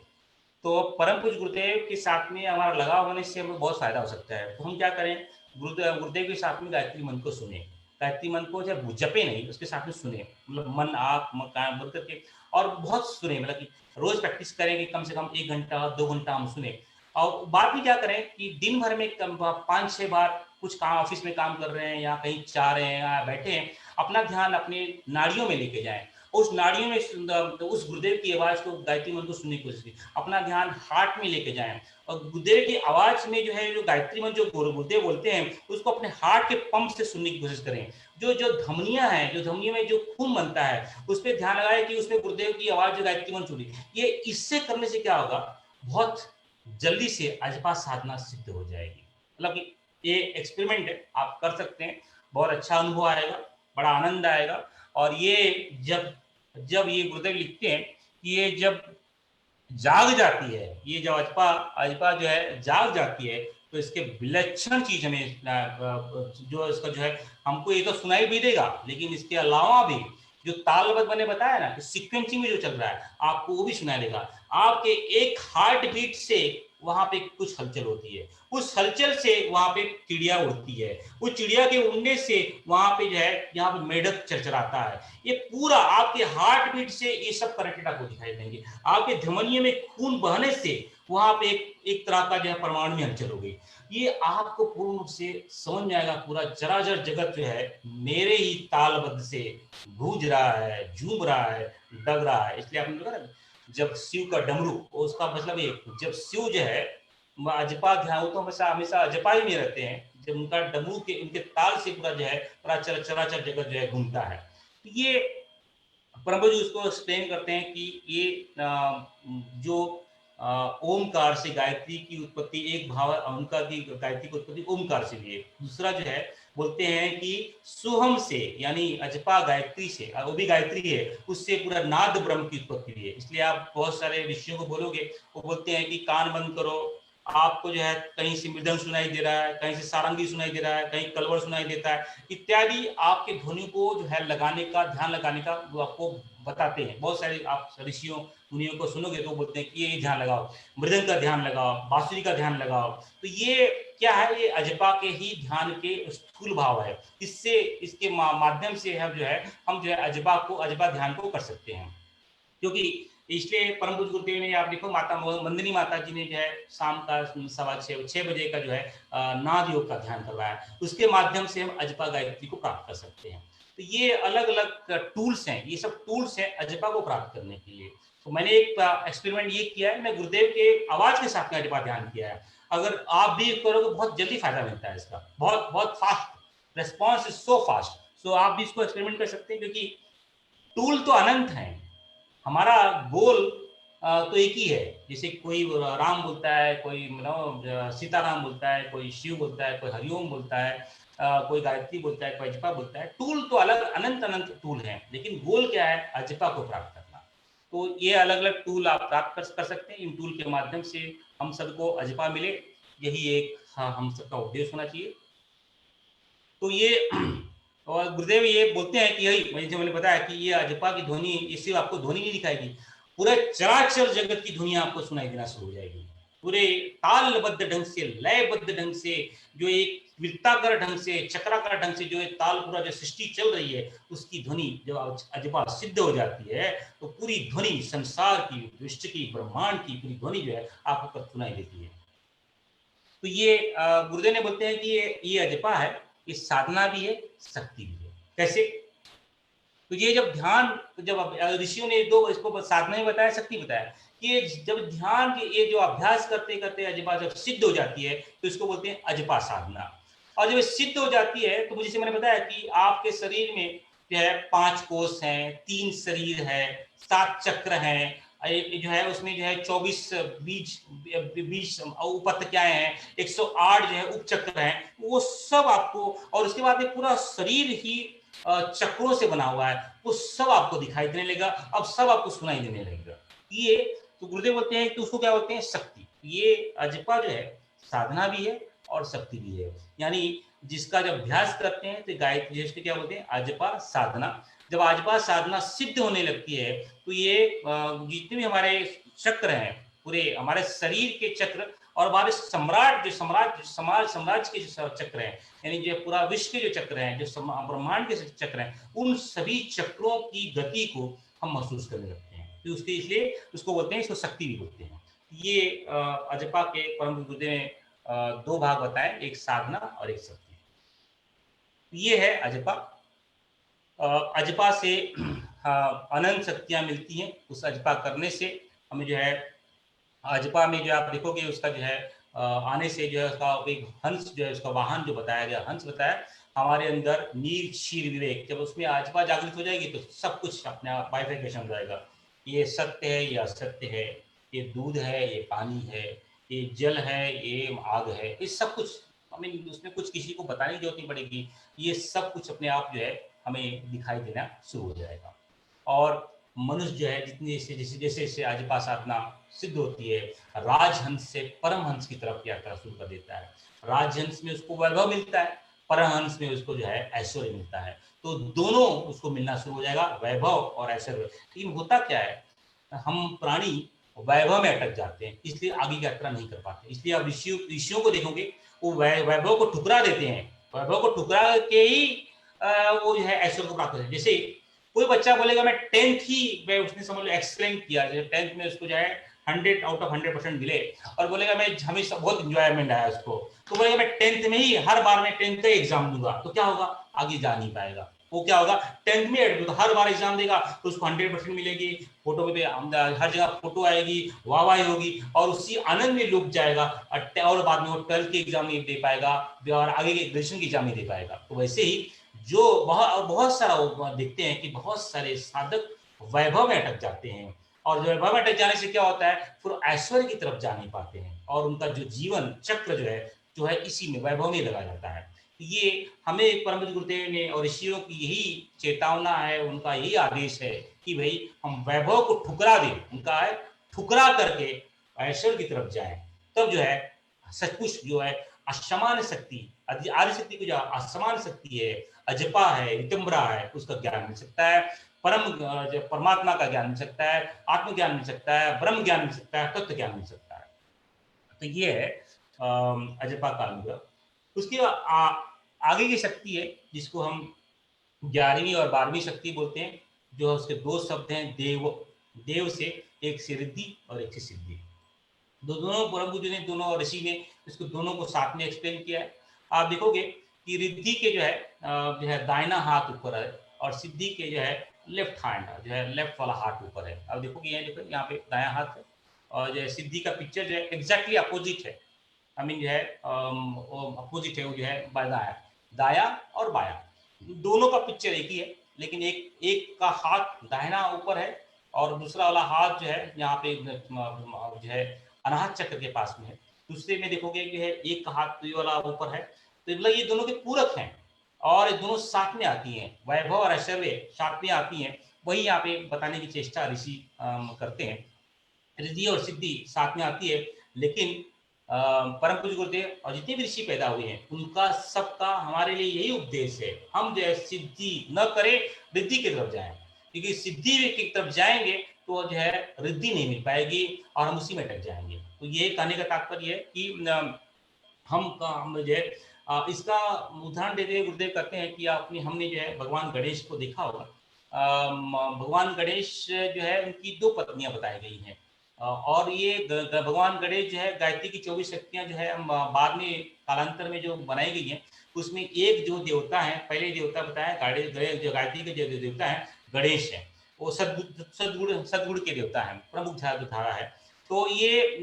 तो परम पूज्य गुरुदेव के साथ में हमारा लगाव होने से हमें बहुत फायदा हो सकता है। तो हम क्या करें, गुरुदेव के साथ में गायत्री मंत्र को सुने, गायत्री मंत्र को जब जपे नहीं, उसके साथ में सुने, मतलब मन आँख कान बंद करके, और बहुत सुने, मतलब कि रोज प्रैक्टिस करें कि कम से कम 1 घंटा 2 घंटा हम सुने। और बाद में क्या करें कि दिन भर में 5-6 बार कुछ काम, ऑफिस में काम कर रहे हैं या कहीं जा रहे हैं या बैठे हैं, अपना ध्यान अपने नाड़ियों में लेके जाएं। उस नाड़ियों में तो उस गुरुदेव की आवाज को, गायत्री मंत्र को सुनने की कोशिश की, अपना ध्यान हार्ट में लेके जाएं, और गुरुदेव की आवाज में जो है जो गायत्री मंत्र जो गुरुदेव बोलते हैं उसको अपने हार्ट के पंप से सुनने की कोशिश करें। जो जो धमनियां हैं, जो धमनियों में जो खून बनता है, उस पर ध्यान लगाए कि उसमें गुरुदेव की आवाज जो गायत्री मंत्र सुनी। ये इससे करने से क्या होगा, बहुत जल्दी से अजपा साधना सिद्ध हो जाएगी। मतलब कि ये एक्सपेरिमेंट है, आप कर सकते हैं, बहुत अच्छा अनुभव आएगा, बड़ा आनंद आएगा। और ये जब जब ये गुरुदेव लिखते हैं कि ये जब जाग जाती है, ये जब अजपा अजपा जो है जाग जाती है, तो इसके विलक्षण चीज हमें जो इसका जो है हमको ये तो सुनाई भी देगा, लेकिन इसके अलावा भी जो तालबद्ध मैंने बताया ना कि सीक्वेंसिंग में जो चल रहा है, आपको वो भी सुनाई देगा। आपके एक हार्ट बीट से वहां पे कुछ हलचल होती है, उस हलचल से वहां पे चिड़िया उड़ती है, उस चिड़िया के उड़ने से वहां पे जो है यहाँ पे मेढक चरचराता है। ये पूरा आपके हार्ट बीट से ये सब कनेक्टेड आपको दिखाई देंगे। आपके धमनियों में खून बहने से वहां पे एक तरह का जो है परमाणु में हलचल हो गई। ये आपको पूर्ण रूप से समझ में आएगा, पूरा जराजर जगत जो है मेरे ही तालबद्ध से गूंज रहा है, झूम रहा है, डग रहा है। इसलिए आपने देखा ना जब शिव का डमरू, उसका मतलब ये जब शिव जो है अजपा ध्यान, वो तो हमेशा हमेशा अजपा ही में रहते हैं, जब उनका डमरू के उनके ताल से पूरा जो है पूरा चराचर जगत जो है घूमता है। ये प्रभु जी उसको एक्सप्लेन करते हैं कि ये जो ओमकार से गायत्री की उत्पत्ति, एक भाव उनका की गायत्री की उत्पत्ति ओमकार से भी है। दूसरा जो है बोलते हैं कि सुहम से, यानी अजपा गायत्री से, वो भी गायत्री है, उससे पूरा नाद ब्रह्म की उत्पत्ति भी है। इसलिए आप बहुत सारे ऋषियों को बोलोगे, वो बोलते हैं कि कान बंद करो, आपको जो है कहीं से मृदंग सुनाई दे रहा है, कहीं से सारंगी सुनाई दे रहा है, कहीं कलवर सुनाई देता है इत्यादि, आपके ध्वनि को जो है लगाने का, ध्यान लगाने का वो आपको बताते हैं। बहुत सारे आप ऋषियों मुनियों को सुनोगे तो बोलते हैं कि ये ध्यान लगाओ, मृदंग का ध्यान लगाओ, बांसुरी का ध्यान लगाओ। तो ये क्या है, ये अजपा के ही ध्यान के स्थूल भाव है। इससे इसके माध्यम से हम जो है अजपा को, अजपा ध्यान को कर सकते हैं। क्योंकि इसलिए परम पूज्य गुरुदेव ने, आप देखो माता मंदिनी माता जी ने जो है शाम का 6:15 बजे का जो है नाद योग का ध्यान करवाया, उसके माध्यम से हम अजपा गायत्री को प्राप्त कर सकते हैं। तो ये अलग अलग टूल्स हैं, ये सब टूल्स हैं अजपा को प्राप्त करने के लिए। तो मैंने एक एक्सपेरिमेंट ये किया है, मैं गुरुदेव के आवाज के साथ में अजपा ध्यान किया है। अगर आप भी करोगे बहुत जल्दी फायदा मिलता है इसका, बहुत बहुत fast response is so fast. So आप भी इसको एक्सपेरिमेंट कर सकते हैं, क्योंकि टूल तो अनंत है, हमारा गोल तो एक ही है। जैसे कोई राम बोलता है, कोई सीताराम बोलता है, कोई शिव बोलता है, कोई हरिओम बोलता है, कोई गायत्री बोलता है, कोई अजपा बोलता है। टूल तो अलग अनंत अनंत टूल हैं, लेकिन गोल क्या है, अजपा को प्राप्त करना। तो ये अलग अलग टूल आप प्राप्त कर सकते हैं। इन टूल के माध्यम से हम सबको अजपा मिले, यही एक हम सबका उद्देश्य होना चाहिए। तो ये और गुरुदेव ये बोलते हैं कि यही जो मैंने बताया कि ये अजपा की ध्वनि, इससे आपको ध्वनि नहीं दिखाएगी, पूरे चराचर जगत की ध्वनि आपको सुनाई देना शुरू हो जाएगी, पूरे तालबद्ध ढंग से, लयबद्ध ढंग से, जो एक वृत्ताकार ढंग से, चक्राकार ढंग से जो एक ताल पूरा जो सृष्टि चल रही है, उसकी ध्वनि जब अजपा सिद्ध हो जाती है तो पूरी ध्वनि संसार की, विश्व की, ब्रह्मांड की पूरी ध्वनि जो है आपको सुनाई देती है। तो ये गुरुदेव ने बोलते हैं कि ये अजपा है, ये साधना भी है, शक्ति भी है। कैसे? तो ये जब ध्यान, जब ऋषियों ने दो इसको साधना ही बताया, शक्ति बताया, कि जब ध्यान ये जो अभ्यास करते करते अजपा जब सिद्ध हो जाती है तो इसको बोलते हैं अजपा साधना। और जब सिद्ध हो जाती है तो जैसे मैंने बताया कि आपके शरीर में जो है 5 कोष हैं, 3 शरीर है, 7 चक्र हैं, जो है उसमें जो है 24 बीज बीज उपत्यकाएं हैं, 108 जो है उपचक्र हैं, वो सब आपको, और उसके बाद पूरा शरीर ही चक्रों से बना हुआ है, वो सब आपको दिखाई देने लगेगा, अब सब आपको सुनाई देने लगेगा। ये तो गुरुदेव बोलते हैं कि उसको क्या बोलते हैं, शक्ति। ये अजपा जो है साधना भी है और शक्ति भी है, यानी जिसका जब अभ्यास करते हैं तो गायत्री, जिसको क्या बोलते हैं, अजपा साधना। जब अजपा साधना सिद्ध होने लगती है तो ये जितने भी हमारे चक्र हैं, पूरे हमारे शरीर के चक्र और हमारे सम्राट जो साम्राज्य के जो चक्र हैं, यानी जो पूरा विश्व के जो चक्र हैं, जो ब्रह्मांड के चक्र हैं, उन सभी चक्रों की गति को हम महसूस करने लगते हैं। तो उसके इसलिए उसको बोलते हैं, इसको शक्ति भी बोलते हैं। ये अजपा के परम गुरुदेव ने 2 भाग बताए, एक साधना और एक शक्ति। ये है अजपा। अजपा से अनंत शक्तियां मिलती हैं। उस अजपा करने से हमें जो है, अजपा में जो आप देखोगे उसका जो है आने से जो है उसका एक हंस जो है, उसका वाहन जो बताया गया, हंस बताया, हमारे अंदर नीर क्षीर विवेक, जब उसमें अजपा जागृत हो जाएगी तो सब कुछ अपने आप बाइफिकेशन हो जाएगा। ये सत्य है, ये असत्य है, ये दूध है, ये पानी है, ये जल है, ये आग है, ये सब कुछ हमें उसमें कुछ किसी को बताने की जरूरत नहीं पड़ेगी। ये सब कुछ अपने आप जो है हमें दिखाई देना शुरू हो जाएगा। और मनुष्य जो है जितनी जैसे जैसे अजपा साधना सिद्ध होती है, राजहंस से परमहंस की तरफ यात्रा शुरू कर देता है। राजहंस में उसको वैभव मिलता है, परमहंस में उसको जो है ऐश्वर्य मिलता है। तो दोनों उसको मिलना शुरू हो जाएगा, वैभव और ऐश्वर्य। लेकिन होता क्या है, हम प्राणी वैभव में अटक जाते हैं, इसलिए आगे की यात्रा नहीं कर पाते। इसलिए आप ऋषियों को देखोगे, वो वैभव को ठुकरा देते हैं, वैभव को ठुकरा के ही वो जो है ऐश्वर्य को प्राप्त करते हैं। जैसे कोई बच्चा बोलेगा मैं 10th ही उसने समझ लो एक्सलेंट किया, जैसे 10th में उसको जो है 100 आउट ऑफ 100% मिले, और बोलेगा मैं हमेशा बहुत इंजॉयमेंट आया उसको, तो बोलेगा मैं 10th में ही हर बार मैं 10th का एग्जाम दूंगा, तो क्या होगा, आगे जा नहीं पाएगा। वो क्या होगा, 10th में एडमिट, तो हर बार एग्जाम देगा तो उसको 100% मिलेगी, फोटो पे हर जगह फोटो आएगी, वाहवाही होगी और उसी आनंद में डूब जाएगा और बाद में वो 12th के एग्जाम नहीं दे पाएगा और आगे के ग्रेजुएशन के एग्जाम नहीं दे पाएगा। तो वैसे ही जो बहुत सारा देखते हैं कि बहुत सारे साधक वैभव में अटक जाते हैं और जो वैभव में अटक जाने से क्या होता है, फिर ऐश्वर्य की तरफ जा नहीं पाते हैं और उनका जो जीवन चक्र जो है इसी में वैभव में लगा जाता है। ये हमें परम पूज्य गुरुदेव ने और ऋषियों की यही चेतावना है, उनका यही आदेश है कि भाई हम वैभव को ठुकरा दें, उनका है ठुकरा करके ऐश्वर्य की तरफ जाएं, तब जो है सचमुच जो है असमान शक्ति, आदि शक्ति की जो असमान शक्ति है, अजपा है, रितंबरा है, उसका ज्ञान मिल सकता है, परमात्मा का ज्ञान मिल सकता है, आत्मज्ञान मिल सकता है, ब्रह्म ज्ञान मिल सकता है, तत्व ज्ञान मिल सकता है। तो ये है अजपा का अनुग्रह। उसके आगे की शक्ति है जिसको हम 11वीं और 12वीं शक्ति बोलते हैं, जो उसके दो शब्द हैं, देव से, एक से रिद्धि और एक से सिद्धि। दोनों परम पूज्य ने, दोनों ऋषि ने इसको दोनों को साथ में एक्सप्लेन किया है। आप देखोगे कि रिद्धि के जो है दाहिना हाथ ऊपर है और सिद्धि के जो है लेफ्ट हैंड जो है, लेफ्ट वाला हाथ ऊपर है। अब देखोगे यहाँ, देखो यहाँ पे दाया हाथ है और जो है सिद्धि का पिक्चर जो है एग्जैक्टली अपोजिट है, आई मीन जो है अपोजिट है, वो जो है दाया, दाया और बाया दोनों का पिक्चर एक ही है, लेकिन एक का हाथ दाहिना ऊपर है और दूसरा वाला हाथ जो है यहाँ पे जो है अनाहत चक्र के पास में है। दूसरे में देखोगे कि है एक का हाथ ये वाला ऊपर है, तो मतलब ये दोनों के पूरक हैं और ये दोनों साथ में आती हैं, वैभव और ऐश्वर्य साथ में आती हैं। वही यहाँ पे बताने की चेष्टा ऋषि करते हैं। रिद्धि और सिद्धि साथ में आती है, लेकिन परम पूज्य गुरुदेव और जितने भी ऋषि पैदा हुए हैं उनका सबका हमारे लिए यही उपदेश है, हम जो है सिद्धि न करें, रिद्धि की तरफ जाएं, क्योंकि सिद्धि की तरफ जाएंगे तो जो है रिद्धि नहीं मिल पाएगी और हम उसी में अटक जाएंगे। तो ये कहने का तात्पर्य है कि हम जो है इसका उदाहरण देते हुए गुरुदेव कहते हैं कि हमने जो है भगवान गणेश को देखा होगा। भगवान गणेश जो है उनकी दो पत्नियां बताई गई हैं और ये भगवान गणेश जो है गायत्री की 24 शक्तियां जो है बाद में कालांतर में जो बनाई गई हैं, उसमें एक जो देवता है, पहले देवता बताया जो गायत्री के जो देवता है गणेश है, वो सदगुण के देवता है, प्रमुख धारा है। तो ये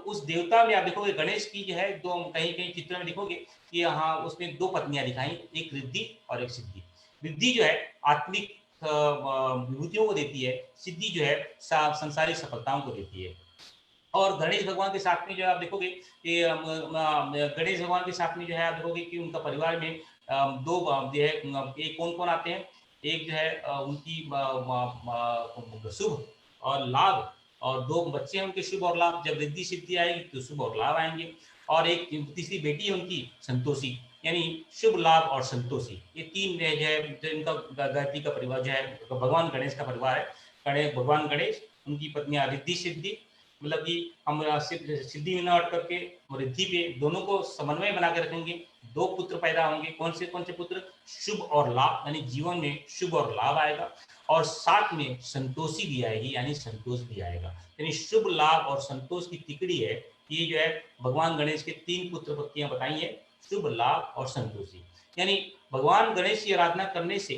उस देवता में आप देखोगे गणेश की जो है दो कहीं कहीं चित्र में देखोगे कि यहाँ उसमें दो पत्नियां दिखाई, एक रिद्धि और एक सिद्धि। रिद्धि जो है आत्मिक विभूतियों को देती है, सिद्धि जो है संसारिक सफलताओं को देती है। और गणेश भगवान के साथ में जो है आप देखोगे कि गणेश भगवान के साथ में जो है आप देखोगे कि उनका परिवार में दो जो है एक कौन कौन आते हैं, एक जो है उनकी शुभ और लाभ, और दो बच्चे हैं उनके शुभ और लाभ, जब रिद्धि सिद्धि आएगी तो शुभ और लाभ आएंगे। और एक तीसरी बेटी है उनकी संतोषी, यानी शुभ लाभ और संतोषी, ये तीन जो है जो इनका गायत्री का परिवार जो है भगवान गणेश का परिवार है। भगवान गणेश, उनकी पत्नियां रिद्धि सिद्धि, मतलब कि हम सिद्धि में न अट करके रिद्धि पे दोनों को समन्वय बना के रखेंगे, दो पुत्र पैदा होंगे। कौन से पुत्र? शुभ और लाभ, यानी जीवन में शुभ और लाभ आएगा और साथ में संतोषी भी आएगी, यानी संतोष भी आएगा। यानी शुभ लाभ और संतोष की तिकड़ी है ये जो है भगवान गणेश के तीन पुत्र पत्नियां बताई है, शुभ लाभ और संतोषी। यानी भगवान गणेश की आराधना करने से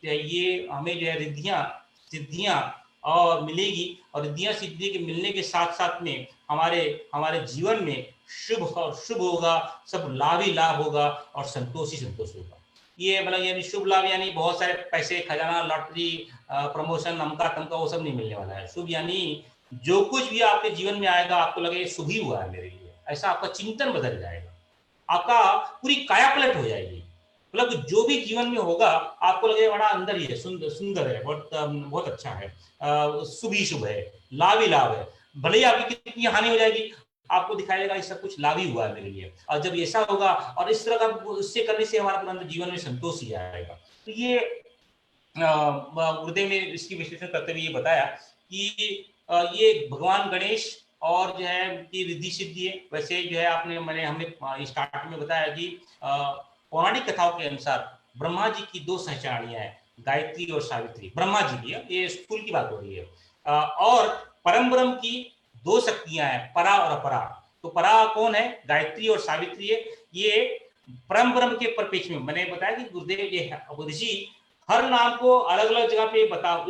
ये हमें जो है रिद्धियां सिद्धियां और मिलेगी, और रिद्धियां सिद्धि के मिलने के साथ साथ में हमारे जीवन में शुभ और शुभ होगा, सब लाभ ही लाभ होगा और संतोष ही संतोष होगा। ये मतलब यानी शुभ लाभ यानी बहुत सारे पैसे, खजाना, लॉटरी, प्रमोशन, अमका तमका, वो सब नहीं मिलने वाला है। शुभ यानी जो कुछ भी आपके जीवन में आएगा आपको लगे शुभ ही हुआ है मेरे लिए, ऐसा आपका चिंतन बदल जाएगा, आपका पूरी काया पलट हो जाएगी। मतलब जो भी जीवन में होगा आपको लगेगा बड़ा अंदर ही है, सुंदर है, बहुत अच्छा है, शुभ ही शुभ है, लाभ ही लाभ है। भले ही आपकी कितनी हानि हो जाएगी, आपको दिखाई देगा ये सब कुछ लाभ ही हुआ है मेरे लिए। और जब ऐसा होगा और इस तरह का इससे करने से हमारा पूरा जीवन में संतोष ही आएगा। तो ये गुरुदेव ने इसकी विश्लेषण करते हुए ये बताया कि ये भगवान गणेश और जो है की रिद्धि सिद्धि है। वैसे जो है हमने स्टार्ट में बताया कि पौराणिक कथाओं के अनुसार ब्रह्मा जी की दो सहचारियां हैं, गायत्री और सावित्री। ब्रह्मा जी की है, ये स्थूल की बात हो रही है। और परम ब्रह्म की दो शक्तियां हैं, परा और अपरा। तो परा कौन है? गायत्री और सावित्री है। ये परम ब्रह्म के परिप्रेक्ष्य में मैंने बताया कि गुरुदेव ये ऋषि हर नाम को अलग अलग जगह पे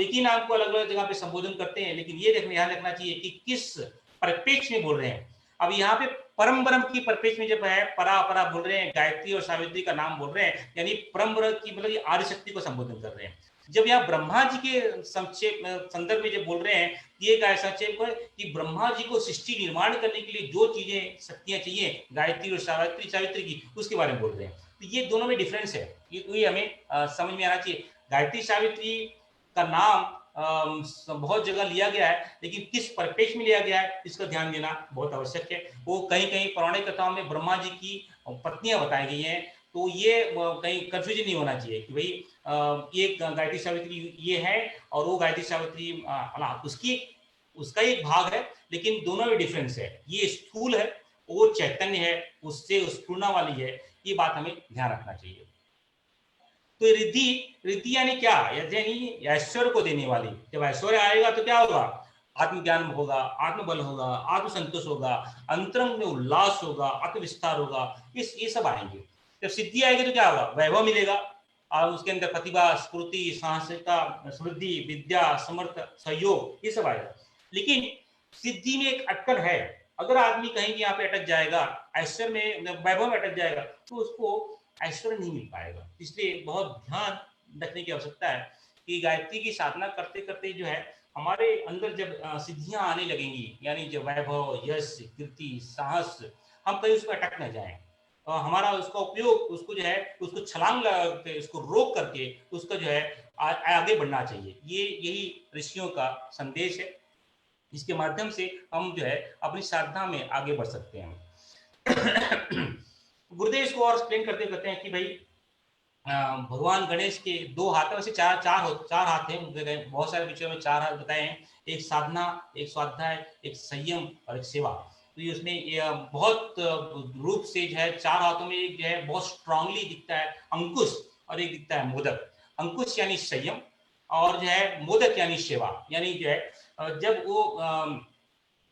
एक ही नाम को अलग अलग जगह पे संबोधन करते हैं, लेकिन ये ध्यान रखना चाहिए कि किस परिप्रेक्ष्य में बोल रहे हैं। अब यहाँ पे परम ब्रह्म की परिप्रेक्ष्य में जब है परा अपरा बोल रहे हैं, गायत्री और सावित्री का नाम बोल रहे हैं, यानी परम ब्रह्म की मतलब आदि शक्ति को संबोधन कर रहे हैं। जब यहाँ ब्रह्मा जी के संक्षेप संदर्भ में जब बोल रहे हैं, ये एक संक्षेप है कि ब्रह्मा जी को सृष्टि निर्माण करने के लिए जो चीजें शक्तियां चाहिए गायत्री और सावित्री की, उसके बारे में बोल रहे हैं। तो ये दोनों में डिफरेंस है, ये हमें समझ में आना चाहिए। गायत्री सावित्री का नाम बहुत जगह लिया गया है, लेकिन किस परिप्रेक्ष्य में लिया गया है इसका ध्यान देना बहुत आवश्यक है। वो कहीं कहीं पौराणिक कथाओं में ब्रह्मा जी की पत्नियां बताई गई हैं, तो ये कहीं कंफ्यूजन नहीं होना चाहिए कि भाई ये गायत्री सावित्री ये है और वो गायत्री सावित्री उसकी उसका एक भाग है, लेकिन दोनों में डिफरेंस है। ये स्थूल है, वो चैतन्य है, उससे स्फूर्णा वाली है। ये बात हमें ध्यान रखना चाहिए। तो रिद्धि रिद्धि यानी क्या, यानी ऐश्वर्य को देने वाली। जब ऐश्वर्य आएगा तो क्या होगा, आत्मज्ञान होगा, आत्मबल होगा, आत्मसंतोष होगा, अंतरंग में उल्लास होगा, आत्मविस्तार होगा, ये सब आएंगे। जब सिद्धि आएगी तो क्या होगा, वैभव मिलेगा और उसके अंदर प्रतिभा, स्फूर्ति, साहसिकता, समृद्धि, विद्या, समर्थ, सहयोग, ये सब आएगा। लेकिन सिद्धि में एक अटकल है, अगर आदमी कहीं भी यहाँ पे अटक जाएगा, ऐश्वर्य में वैभव में अटक जाएगा, तो उसको ऐश्वर्य नहीं मिल पाएगा। इसलिए बहुत ध्यान रखने की आवश्यकता है कि गायत्री की साधना करते करते जो है हमारे अंदर जब सिद्धियां आने लगेंगी, यानी जो वैभव, यश, कीर्ति, साहस, हम कहीं उसमें अटक न जाएं और हमारा उसका उपयोग, उसको जो है उसको छलांग लगा के, उसको रोक करके उसका जो है आगे बढ़ना चाहिए। ये यही ऋषियों का संदेश है, इसके माध्यम से हम जो है अपनी साधना में आगे बढ़ सकते हैं। गुरुदेव इसको और एक्सप्लेन करते कहते हैं कि भाई भगवान गणेश के 2 हाथ, वैसे चार हाथ हैं, बहुत सारे विषयों में 4 हाथ बताए हैं। एक साधना, एक स्वाध्याय, एक संयम और एक सेवा। तो ये उसमें बहुत रूप से जो है 4 हाथों में एक जो है बहुत स्ट्रांगली दिखता है अंकुश और एक दिखता है मोदक। अंकुश यानी संयम और जो है मोदक यानी सेवा। यानी जो है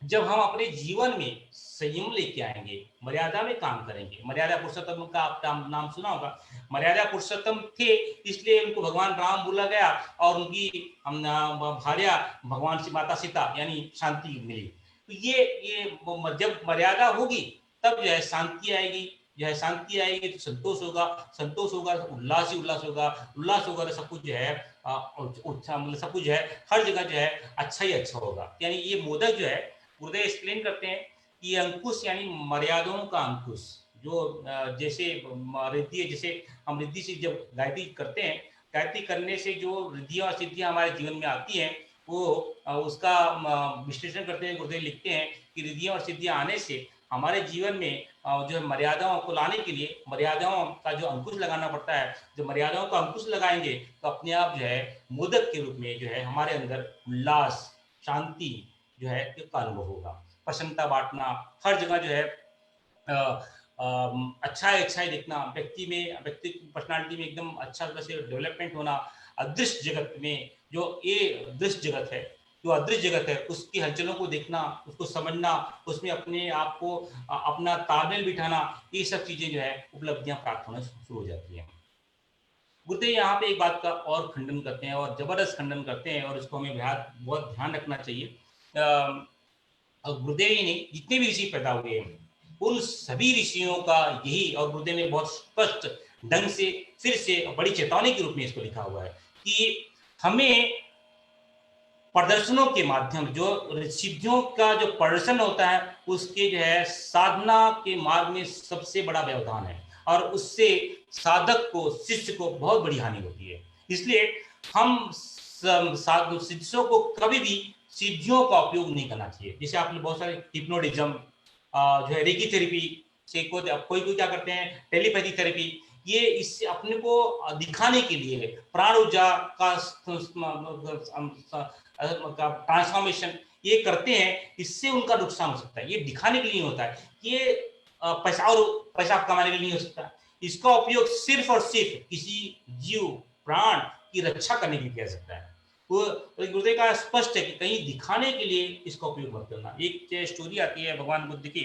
जब हम अपने जीवन में संयम लेके आएंगे, मर्यादा में काम करेंगे। मर्यादा पुरुषोत्तम का आप नाम सुना होगा। मर्यादा पुरुषोत्तम थे, इसलिए उनको भगवान राम बोला गया और उनकी भार्या भगवान से माता सीता यानी शांति मिली। तो ये जब मर्यादा होगी तब जो है शांति आएगी, जो है शांति आएगी तो संतोष होगा, संतोष होगा तो उल्लास ही उल्लास होगा, उल्लास होगा तो सब कुछ जो है मतलब सब कुछ जो है हर जगह जो है अच्छा ही अच्छा होगा। यानी ये मोदक जो है गुरुदेव एक्सप्लेन करते हैं कि अंकुश यानी मर्यादाओं का अंकुश। जो जैसे रिद्धि, जैसे हम रिद्धि से जब गायत्री करते हैं, गायत्री करने से जो रिद्धियां और सिद्धियां हमारे जीवन में आती हैं, वो उसका विश्लेषण करते हैं। गुरुदेव लिखते हैं कि रिद्धियां और सिद्धियां आने से हमारे जीवन में जो है मर्यादाओं को लाने के लिए मर्यादाओं का जो अंकुश लगाना पड़ता है। जब मर्यादाओं का अंकुश लगाएंगे तो अपने आप जो है मोदक के रूप में जो है हमारे अंदर उल्लास, शांति जो है का अनुभव होगा। प्रसन्नता बांटना, हर जगह जो है अच्छा ही दिखना, व्यक्ति पर्सनालिटी में एकदम अच्छा तरह से डेवलपमेंट होना। अदृश्य जगत में जो ये दृश्य जगत है, जो अदृश्य जगत है, उसकी हलचलों को देखना, उसको समझना, उसमें अपने आप को अपना तालमेल बिठाना, ये सब चीजें जो है उपलब्धियां प्राप्त होना शुरू हो जाती हैं। गुरुदेव यहाँ पे एक बात का और खंडन करते हैं और जबरदस्त खंडन करते हैं, और इसको हमें बहुत ध्यान रखना चाहिए। गुरुदेव ही नहीं, जितने भी ऋषि पैदा हुए हैं उन सभी ऋषियों का यही, और गुरुदेव ने बहुत स्पष्ट ढंग से फिर से बड़ी चेतावनी के रूप में इसको लिखा हुआ है कि हमें प्रदर्शनों के माध्यम, जो सिद्धियों का जो प्रदर्शन होता है, उसके जो है साधना के मार्ग में सबसे बड़ा व्यवधान है और उससे साधक को, शिष्य को बहुत बड़ी हानि होती है। इसलिए हम शिष्यों को कभी भी सिद्धियों का उपयोग नहीं करना चाहिए। जैसे आपने बहुत सारे हिप्नोटिज्म, जो है रेकी थेरेपी से कोई क्या करते हैं, टेलीपैथी थेरेपी, ये इससे अपने को दिखाने के लिए प्राण ऊर्जा का ट्रांसफॉर्मेशन ये करते हैं, इससे उनका नुकसान हो सकता है। ये दिखाने के लिए होता है, ये पैसा कमाने के लिए नहीं हो सकता। इसका उपयोग सिर्फ और सिर्फ किसी जीव प्राण की रक्षा करने के लिए किया सकता है। वो गुरुदेव का स्पष्ट है कि कहीं दिखाने के लिए इसका उपयोग मत करना। एक स्टोरी आती है भगवान बुद्ध की,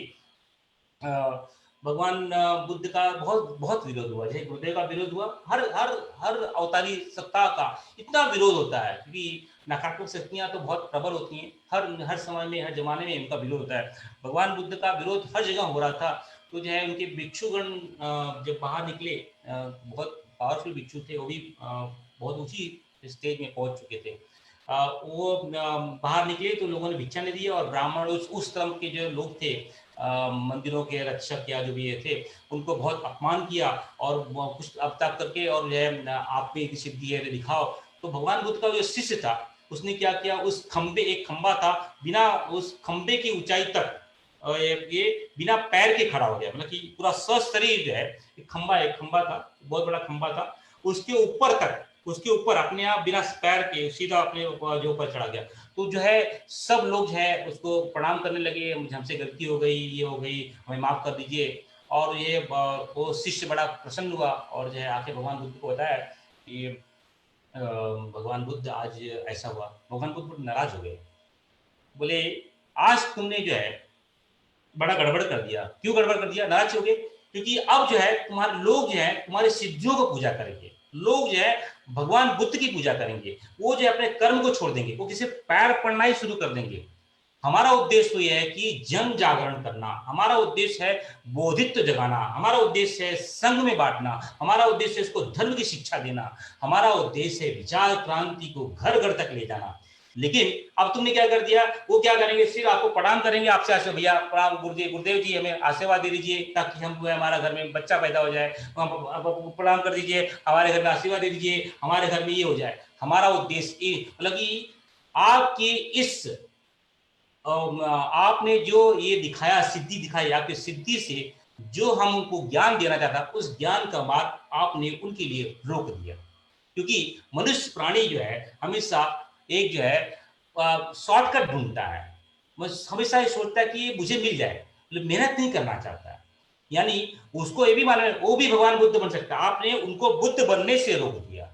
भगवान बुद्ध का बहुत बहुत विरोध हुआ, जैसे गुरुदेव का विरोध हुआ, हर हर हर अवतारी सत्ता का इतना विरोध होता है, क्योंकि नकारात्मक शक्तियां तो बहुत प्रबल होती हैं, हर हर समय में, हर जमाने में इनका विरोध होता है। भगवान बुद्ध का विरोध हर जगह हो रहा था। तो जो है उनके भिक्षुगण जब बाहर निकले, बहुत पावरफुल भिक्षु थे, वो भी बहुत ऊंची स्टेज में पहुंच चुके थे। वो बाहर निकले तो लोगों ने भिक्षा नहीं दी, और ब्राह्मण उस तरह के जो लोग थे, मंदिरों के रक्षक या जो भी ये थे, उनको बहुत अपमान किया, और कुछ अब तक करके, और जो है आप में इतनी सिद्धि है तो दिखाओ। तो भगवान बुद्ध का जो शिष्य था, उसने क्या किया, उस खंबे, एक खंबा था, बिना उस खंबे की ऊंचाई तक ये बिना पैर के खड़ा हो गया, मतलब कि पूरा शरीर जो है, एक खंबा था, बहुत बड़ा खंबा था, उसके ऊपर तक, उसके ऊपर अपने आप बिना पैर के सीधा अपने जो ऊपर चढ़ा गया। तो जो है सब लोग जो है उसको प्रणाम करने लगे, हमसे गलती हो गई, ये हो गई, हमें माफ कर दीजिए। और ये वो शिष्य बड़ा प्रसन्न हुआ, और जो है आके भगवान बुद्ध को बताया कि भगवान बुद्ध आज ऐसा हुआ। भगवान बुद्ध नाराज हो गए, बोले आज तुमने जो है बड़ा गड़बड़ कर दिया। क्यों गड़बड़ कर दिया, नाराज हो गए? क्योंकि अब जो है तुम्हारे लोग जो है तुम्हारे सिद्धियों को पूजा करेंगे, लोग जो है भगवान बुद्ध की पूजा करेंगे, वो जो है अपने कर्म को छोड़ देंगे, वो किसी पैर पड़ना ही शुरू कर देंगे। हमारा उद्देश्य तो यह है कि जन जागरण करना, हमारा उद्देश्य है बोधित्व जगाना, हमारा उद्देश्य है संघ में बांटना, हमारा उद्देश्य है इसको धर्म की शिक्षा देना, हमारा उद्देश्य है विचार क्रांति को घर घर तक ले जाना। लेकिन अब तुमने क्या कर दिया, वो क्या करेंगे, सिर्फ आपको प्रणाम करेंगे, आपसे आशीर्वाद, भैया प्रणाम, गुरुदेव गुरुदेव जी हमें आशीर्वाद दे दीजिए ताकि हम जो है हमारा घर में बच्चा पैदा हो जाए, प्रणाम कर दीजिए, हमारे घर में आशीर्वाद दे दीजिए, हमारे घर में ये हो जाए। हमारा उद्देश्य मतलब कि आपकी इस आपने जो ये दिखाया, सिद्धि दिखाई, आपकी सिद्धि से जो हम उनको ज्ञान देना चाहता, उस ज्ञान का मार्ग आपने उनके लिए रोक दिया। क्योंकि मनुष्य प्राणी जो है हमेशा एक जो है शॉर्टकट ढूंढता है, हमेशा ये सोचता है कि ये मुझे मिल जाए, मेहनत नहीं करना चाहता है। यानी उसको ये भी मालूम है वो भी भगवान बुद्ध बन सकता है, आपने उनको बुद्ध बनने से रोक दिया।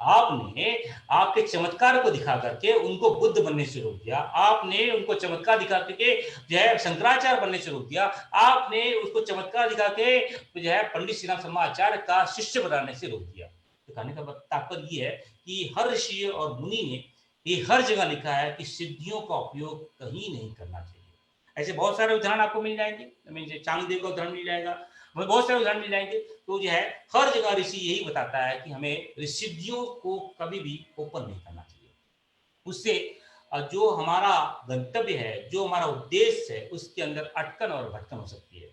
आपने आपके चमत्कार को दिखा करके उनको बुद्ध बनने से रोक दिया, आपने उनको चमत्कार दिखा करके जो है शंकराचार्य बनने से रोक दिया, आपने उसको चमत्कार दिखा के जो है पंडित श्री राम शर्मा आचार्य का शिष्य बनाने से रोक दिया। तो कहने का तात्पर्य ये है कि हर ऋषि और मुनि ने ये हर जगह लिखा है कि सिद्धियों का उपयोग कहीं नहीं करना चाहिए। ऐसे बहुत सारे उदाहरण आपको मिल जाएंगे, चांगदेव का उदाहरण मिल जाएगा, हमें बहुत सारे उदाहरण मिल जाएंगे। तो जो है हर जगह ऋषि यही बताता है कि हमें सिद्धियों को कभी भी ओपन नहीं करना चाहिए। उससे जो हमारा गंतव्य है, जो हमारा उद्देश्य है, उसके अंदर अटकन और भटकन हो सकती है।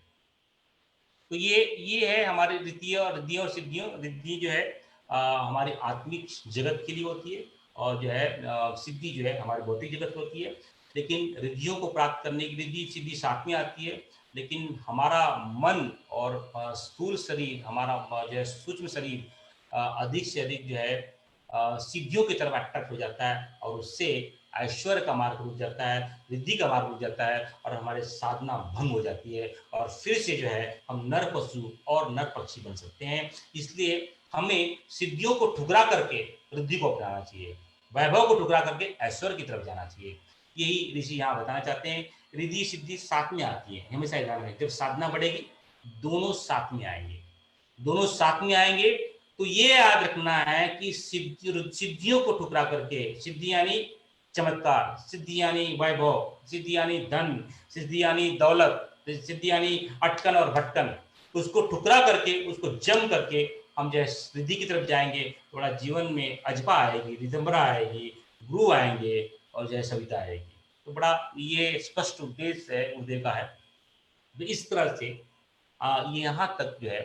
तो ये है हमारे रिद्धियाँ और सिद्धियों। रिद्धि जो है हमारे आत्मिक जगत के लिए होती है, और जो है सिद्धि जो है हमारे भौतिक जगत होती है। लेकिन रिद्धियों को प्राप्त करने की रिद्धि सिद्धि साथ में आती है, लेकिन हमारा मन और स्थूल शरीर, हमारा जो है सूक्ष्म शरीर अधिक से अधिक जो है सिद्धियों की तरफ अट्रैक्ट हो जाता है, और उससे ऐश्वर्य का मार्ग रुक जाता है, रिद्धि का मार्ग रुक जाता है, और हमारे साधना भंग हो जाती है, और फिर से जो है हम नर पशु और नर पक्षी बन सकते हैं। इसलिए हमें सिद्धियों को ठुकरा करके रिद्धि को अपनाना चाहिए, वैभव को ठुकरा करके ऐश्वर्य की तरफ जाना चाहिए। यही ऋषि यहाँ बताना चाहते हैं। रिद्धि सिद्धि साथ में आती है, हमेशा ध्यान रखें, जब साधना बढ़ेगी दोनों साथ में आएंगे, दोनों साथ में आएंगे। तो ये याद रखना है कि सिद्धियों को ठुकरा करके, सिद्धि यानी चमत्कार, सिद्धि यानी वैभव, सिद्धि यानी धन, सिद्धि यानी दौलत, सिद्धि यानी अटकन और भटकन, उसको ठुकरा करके, उसको जम करके हम जो है सिद्धि की तरफ जाएंगे, थोड़ा जीवन में अजपा आएगी, रिदम्बरा आएगी, गुरु आएंगे, और जो है सविता आएगी। तो बड़ा ये स्पष्ट उद्देश्य है गुरुदेव का है। तो इस तरह से यहाँ तक जो है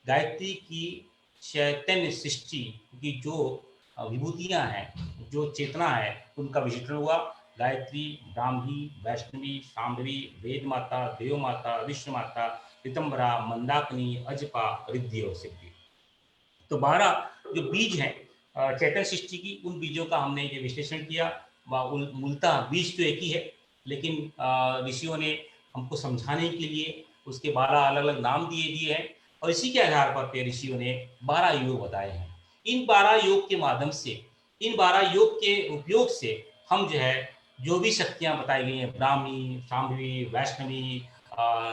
गायत्री की चैतन्य सृष्टि की जो विभूतियां हैं, जो चेतना है, उनका विश्लेषण हुआ। गायत्री, ब्राह्मी, वैष्णवी, शांभवी, वेद माता, देव माता, विष्णु माता, ऋतंबरा, मंदाकिनी, अजपा, रिद्धि और सिद्धि। तो 12 जो बीज हैं चैतन्य सृष्टि की, उन बीजों का हमने ये विश्लेषण किया। मूलतः बीज तो एक ही है, लेकिन ऋषियों ने हमको समझाने के लिए उसके 12 अलग अलग नाम दिए हैं, और इसी के आधार पर ऋषियों ने 12 योग बताए हैं। इन 12 योग के माध्यम से, इन 12 योग के उपयोग से हम जो है जो भी शक्तियां बताई गई हैं, ब्राह्मी, शांभवी, वैष्णवी,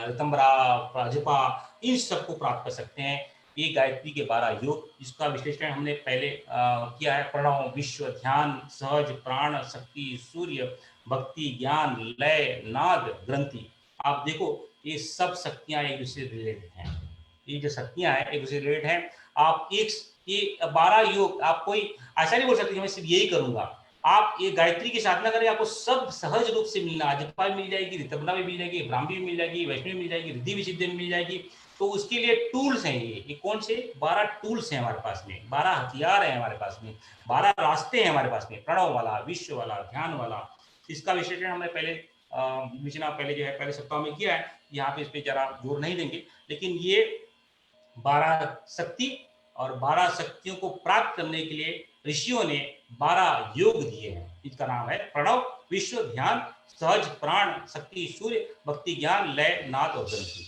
ऋतंबरा, प्राजपा, इन सबको प्राप्त कर सकते हैं। ये गायत्री के 12 योग, जिसका विश्लेषण हमने पहले किया है। प्रणव, विश्व, ध्यान, सहज, प्राण, शक्ति, सूर्य, भक्ति, ज्ञान, लय, नाद, ग्रंथि। आप देखो ये सब शक्तियां एक दूसरे से रिलेटेड हैं। ये जो शक्तियां हैं एक दूसरे से रिलेटेड हैं। आप एक ये 12 योग, आप कोई ऐसा नहीं बोल सकते कि मैं सिर्फ यही करूंगा। आप ये गायत्री की साधना करें, आपको सब सहज रूप से मिलना। अजपा भी मिल जाएगी, ऋतंबरा भी मिल जाएगी, ब्राह्मी भी मिल जाएगी, वैष्णवी मिल जाएगी, रिद्धि विसिद्धि भी मिल जाएगी। तो उसके लिए टूल्स हैं। ये कौन से 12 टूल्स हैं हमारे पास में, 12 हथियार हैं हमारे पास में, 12 रास्ते हैं हमारे पास में। प्रणव वाला, विश्व वाला, ध्यान वाला। इसका विश्लेषण हमने पहले विचना पहले जो है पहले सप्ताह में किया है। यहाँ पे इस पे जरा जोर नहीं देंगे, लेकिन ये 12 शक्ति और 12 शक्तियों को प्राप्त करने के लिए ऋषियों ने 12 योग दिए हैं। इसका नाम है प्रणव, विश्व, ध्यान, सहज, प्राण, शक्ति, सूर्य, भक्ति, ज्ञान, लय, नाद और ग्रंथि।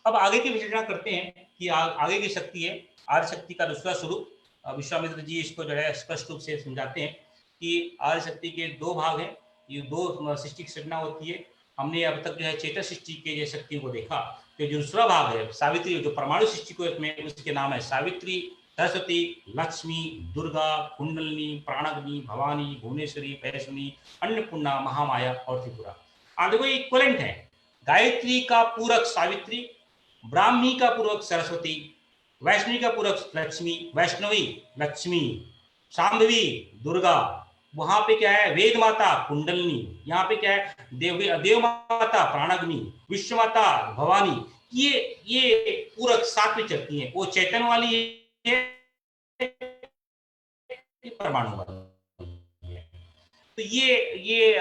अब आगे की विश्लेषण करते हैं कि आगे की शक्ति है आर्य शक्ति का दूसरा स्वरूप। विश्वामित्र जी इसको जो है स्पष्ट रूप से समझाते हैं कि आर्य शक्ति के 2 भाग हैं। ये 2 सृष्टि की सृजना होती है। हमने अब तक जो है चेतन सृष्टि के जो शक्तियों को देखा। तो जो दूसरा भाग है सावित्री, जो परमाणु सृष्टि को इसमें, उसके नाम है सावित्री, सरस्वती, लक्ष्मी, दुर्गा, कुंडलिनी, प्राणाग्नि, भवानी, भुवनेश्वरी, वैष्णवी, अन्नपूर्णा, महामाया और त्रिपुरा। आगे वो इक्वलेंट है। गायत्री का पूरक सावित्री, ब्राह्मी का पूरक सरस्वती, वैष्णवी का पूरक लक्ष्मी, वैष्णवी लक्ष्मी, शांभवी दुर्गा। वहां पे क्या है, वेद माता कुंडलिनी। यहाँ पे क्या है, देव माता प्राणाग्नि, विश्व माता भवानी। ये पूरक साथ में चलती है। वो चैतन्य वाली है, परमाणु वाली है। तो ये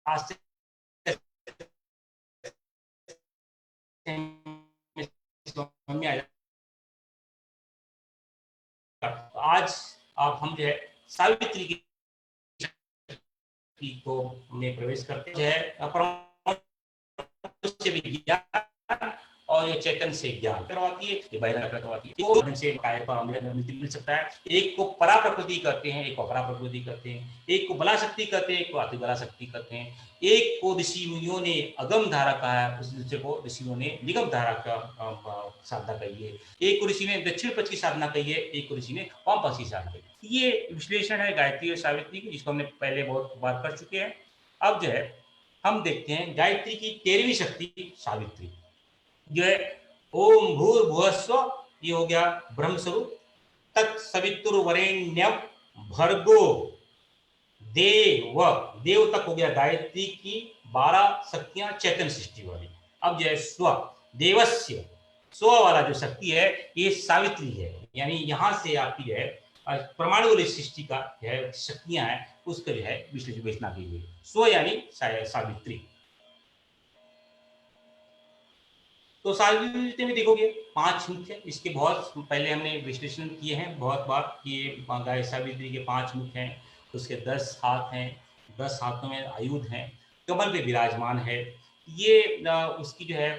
आज आज आप हम जो है सावित्री की को में प्रवेश करते हैं। विज्ञान और ये चेतन से ज्ञान करवाती है, ये बहिरा करवाती है। तो से काय पर मिल सकता है। एक को परा प्रकृति करते हैं, एक को अपरा प्रकृति करते हैं। एक को बला शक्ति करते हैं, एक को अति बला शक्ति करते हैं। एक को ऋषि मुनियों ने अगम धारा कहा है, उस दूसरे को ऋषियों ने निगम धारा का साधना कही है। एक को ऋषि ने दक्षिण पक्ष की साधना कही है, एक को ऋषि ने वाम पक्ष की साधना कही। ये विश्लेषण है गायत्री और सावित्री की, जिसको हमने पहले बहुत बार कर चुके हैं। अब जो है हम देखते हैं गायत्री की 13वीं शक्ति सावित्री, जो है ओम भूर्भुवस्व, ये हो गया ब्रह्म स्वरूप। तत्सवितुर्वरेण्यम भर्गो देव, देव तक हो गया गायत्री की 12 शक्तियां चैतन्य सृष्टि वाली। अब जो है स्व, देवस्य, स्व वाला जो शक्ति है ये सावित्री है। यानी यहां से आपकी जो है परमाणु वाली सृष्टि का जो है शक्तियां है, उसका जो है विश्लेषण की गई। स्व यानी सावित्री। तो सावित्री में देखोगे 5 मुख्य, इसके बहुत पहले हमने विश्लेषण किए हैं बहुत बार कि गाय सावित्री के 5 मुख्य हैं। उसके 10 हाथ हैं, 10 हाथों में आयुध हैं, कमल पे विराजमान है। ये उसकी जो है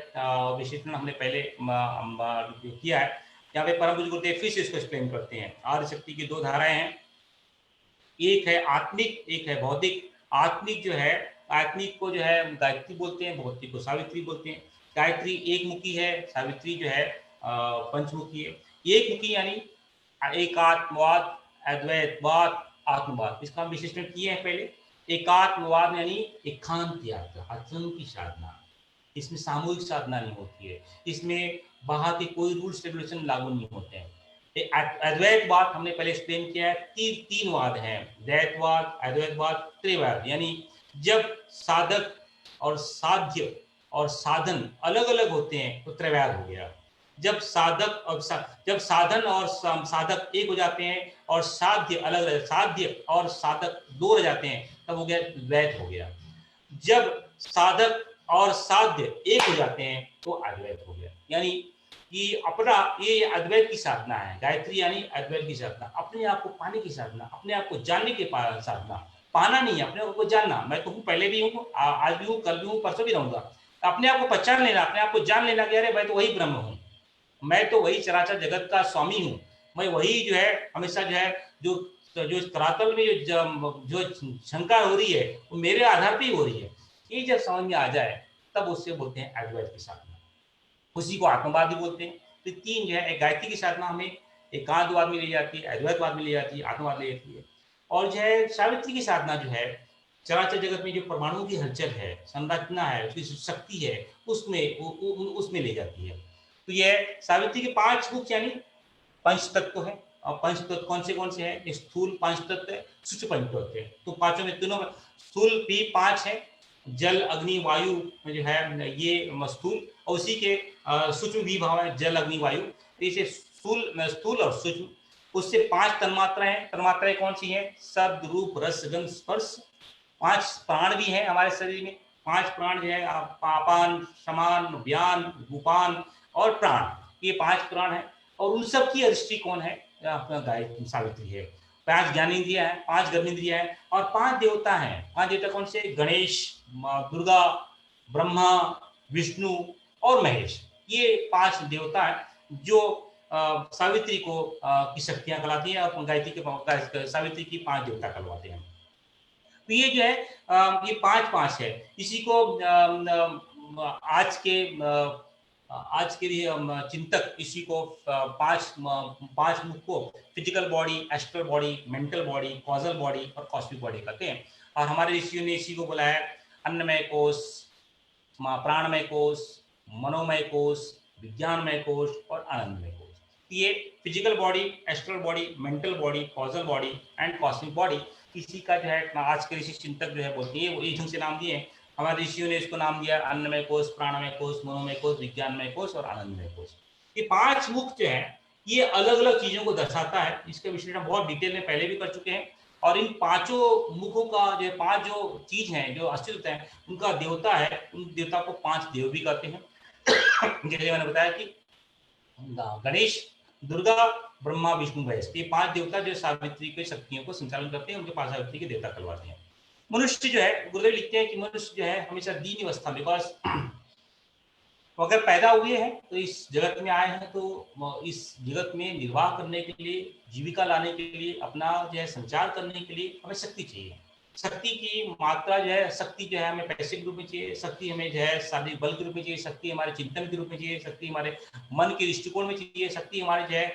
विश्लेषण हमने पहले किया है। यहाँ पे परम पूज्य गुरुदेव फिर से इसको एक्सप्लेन करते हैं। आर्य शक्ति की 2 धाराएं हैं, एक है आत्मिक, एक है भौतिक। आत्मिक जो है, आत्मिक को जो है गायत्री बोलते हैं, भौतिक को सावित्री बोलते हैं। गायत्री एक मुखी है, सावित्री जो है पंचमुखी है। एक मुखी यानी एकात्मवाद, अद्वैतवाद, आत्मवाद, इसका हम विश्लेषण किए हैं पहले। एकात्मवाद यानी एकांत यात्रा, अत्यंत की साधना। इसमें सामूहिक साधना नहीं होती है, इसमें बाहर के कोई रूल्स रेगुलेशन लागू नहीं होते हैं। अद्वैतवाद हमने पहले एक्सप्लेन किया है, 3 वाद हैं, द्वैतवाद, अद्वैतवाद, त्रिवाद। यानी जब साधक और साध्य और साधन अलग अलग होते हैं तो त्रैवाद हो गया। जब साधक और जब साधन और साधक एक हो जाते हैं और साध्य अलग अलग, साध्य और साधक 2 रह जाते हैं, तब हो गया द्वैत हो गया। जब साधक और साध्य एक हो जाते हैं तो अद्वैत हो गया। यानी कि अपना ये अद्वैत की साधना है। गायत्री यानी अद्वैत की साधना, अपने आप को पाने की साधना, अपने आप को जानने की साधना। पाना नहीं है, अपने आप को जानना। मैं तो हूँ, पहले भी हूँ, आज भी हूँ, कल भी हूँ, परसों भी रहूंगा। अपने आप को पहचान लेना, अपने आप को जान लेना कि अरे मैं तो वही ब्रह्म हूँ, मैं तो वही चराचर जगत का स्वामी हूँ, मैं वही जो है हमेशा जो है जो तो जो तरातल में जो शंका हो रही है वो मेरे आधार पे ही हो रही है, ये जब समझ में आ जाए तब उससे बोलते हैं अद्वैत की साधना। उसी को आत्मवाद भी बोलते हैं। तो तीन जो है, एक गायत्री की साधना हमें एकांतवाद में ले जाती है, अद्वैतवाद में ले जाती है, आत्मवाद ले जाती है। और जो है सावित्री की साधना जो है, चराचर जगत में जो परमाणु की हलचल है, संरचना है, उसकी शक्ति है, उसमें ले जाती है। तो यह सावित्री के 5 मुख्य यानी पंच तत्व है। और पंच तत्व कौन से हैं? स्थूल पंच तत्व है, सूक्ष्म पंच तत्व है। तो पांचों में तीनों में स्थूल भी 5 है, जल अग्नि वायु जो है ये स्थूल, और उसी के सूक्ष्म भी भाव है जल अग्नि वायु। तो इसे स्थूल और सूक्ष्म, उससे 5 तन्मात्राएं हैं। तन्मात्राएं कौन सी हैं? शब्द, रूप, रस, गंध, स्पर्श। 5 प्राण भी हैं हमारे शरीर में। 5 प्राण जो है अपान, समान, व्यान, उपान और प्राण, ये 5 प्राण है। और उन सब की अधिष्ठी कौन है? अपना गायत्री सावित्री है। 5 ज्ञानेन्द्रिया है, 5 कर्मेंद्रिया है और 5 देवता हैं। 5 देवता कौन से? गणेश, दुर्गा, ब्रह्मा, विष्णु और महेश। ये 5 देवता है जो सावित्री को की शक्तियां कहलाती है, और गायत्री के सावित्री की 5 देवता कहलाते हैं। तो ये जो है ये 5 है। इसी को आज के लिए चिंतक इसी को 5 मुख को physical body, astral body, mental body, causal body और कॉस्मिक बॉडी कहते हैं। और हमारे ऋषियों ने इसी को बोला है अन्नमय कोश, प्राणमय कोश, मनोमय कोश, विज्ञानमय कोश और आनंदमय कोश। ये physical body, astral body, mental body, causal body and cosmic body, इसी का जो है आज के ऋषि चिंतक जो है बोलते हैं, वो ढंग से नाम दिए हैं। हमारे ऋषियों ने इसको नाम दिया अन्नमय कोश, प्राणमय कोश, मनोमय कोश, विज्ञानमय कोश और आनंदमय कोश। ये 5 मुख जो है ये अलग अलग चीजों को दर्शाता है। इसके विश्लेषण बहुत डिटेल में पहले भी कर चुके हैं। और इन 5 मुखों का जो 5 जो चीज है, जो अस्तित्व है, उनका देवता है, उन देवता को 5 देव भी कहते हैं। जैसे मैंने बताया कि गणेश, दुर्गा, ब्रह्मा, विष्णु, महेश, ये 5 देवता जो सावित्री की शक्तियों को संचालन करते हैं, उनके 5 सावित्री के देवता कहलाते हैं। मनुष्य जो है, गुरुदेव लिखते हैं कि मनुष्य जो है हमेशा दीन अवस्था में, बिकॉज अगर पैदा हुए हैं तो इस जगत में आए हैं, तो इस जगत में निर्वाह करने के लिए, जीविका लाने के लिए, अपना जो है संचार करने के लिए हमें शक्ति चाहिए। शक्ति की मात्रा जो है, शक्ति जो है हमें पैसे के रूप में चाहिए, शक्ति हमें जो है शारीरिक बल के रूप में चाहिए, शक्ति हमारे चिंतन के रूप में चाहिए, शक्ति हमारे मन के दृष्टिकोण में चाहिए, शक्ति हमारे जो है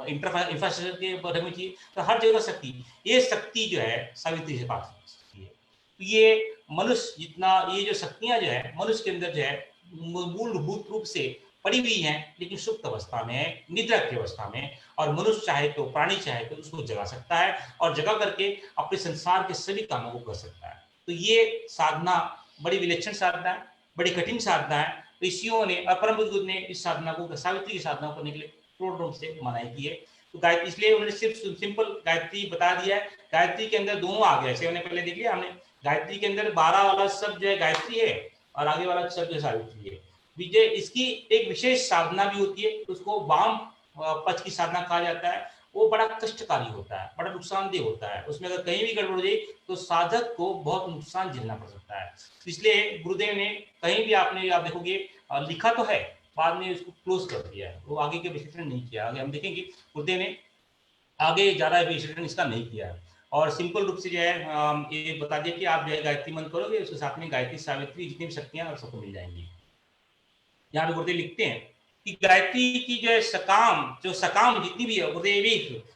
इंफ्रास्ट्रक्चर के बारे में चाहिए। तो हर जगह शक्ति, ये शक्ति जो है सावित्री से प्राप्त होती है। तो ये मनुष्य जितना, ये जो शक्तियां जो है मनुष्य के अंदर जो है मूलभूत रूप से पड़ी हुई हैं, लेकिन सुप्त अवस्था में, निद्रा की अवस्था में। और मनुष्य चाहे तो, प्राणी चाहे तो उसको जगा सकता है और जगा करके अपने संसार के सभी कामों को कर सकता है। तो ये साधना बड़ी विलक्षण साधना है, बड़ी कठिन साधना है। ऋषियों ने और परम बुद्ध ने इस साधना को, सावित्री की साधना करने के लिए पूर्ण रूप से मनाई की है। तो गायत्री, इसलिए उन्होंने सिर्फ सिंपल गायत्री बता दिया है। गायत्री के अंदर दोनों आ गया, जैसे हमने पहले देख लिया। हमने गायत्री के अंदर 12 वाला शब्द जो है गायत्री है और आगे वाला शब्द सावित्री है। विजय, इसकी एक विशेष साधना भी होती है, उसको वाम पक्ष की साधना कहा जाता है। वो बड़ा कष्टकारी होता है, बड़ा नुकसानदेह होता है। उसमें अगर कहीं भी गड़बड़ हो जाए तो साधक को बहुत नुकसान झेलना पड़ सकता है। इसलिए गुरुदेव ने कहीं भी, आपने आप देखोगे लिखा तो है, बाद में उसको क्लोज कर दिया है, वो आगे के विश्लेषण नहीं किया। आगे हम देखेंगे गुरुदेव ने आगे ज्यादा विश्लेषण इसका नहीं किया है। और सिंपल रूप से जो है ये बता दिया कि आप जो है गायत्री मंत्र करोगे, उसके साथ में गायत्री, सावित्री, जितनी भी शक्तियां आप सबको मिल जाएंगी। यहाँ पे गुरुदेव लिखते हैं कि गायत्री की जो है सकाम जितनी भी है गुरुदेव,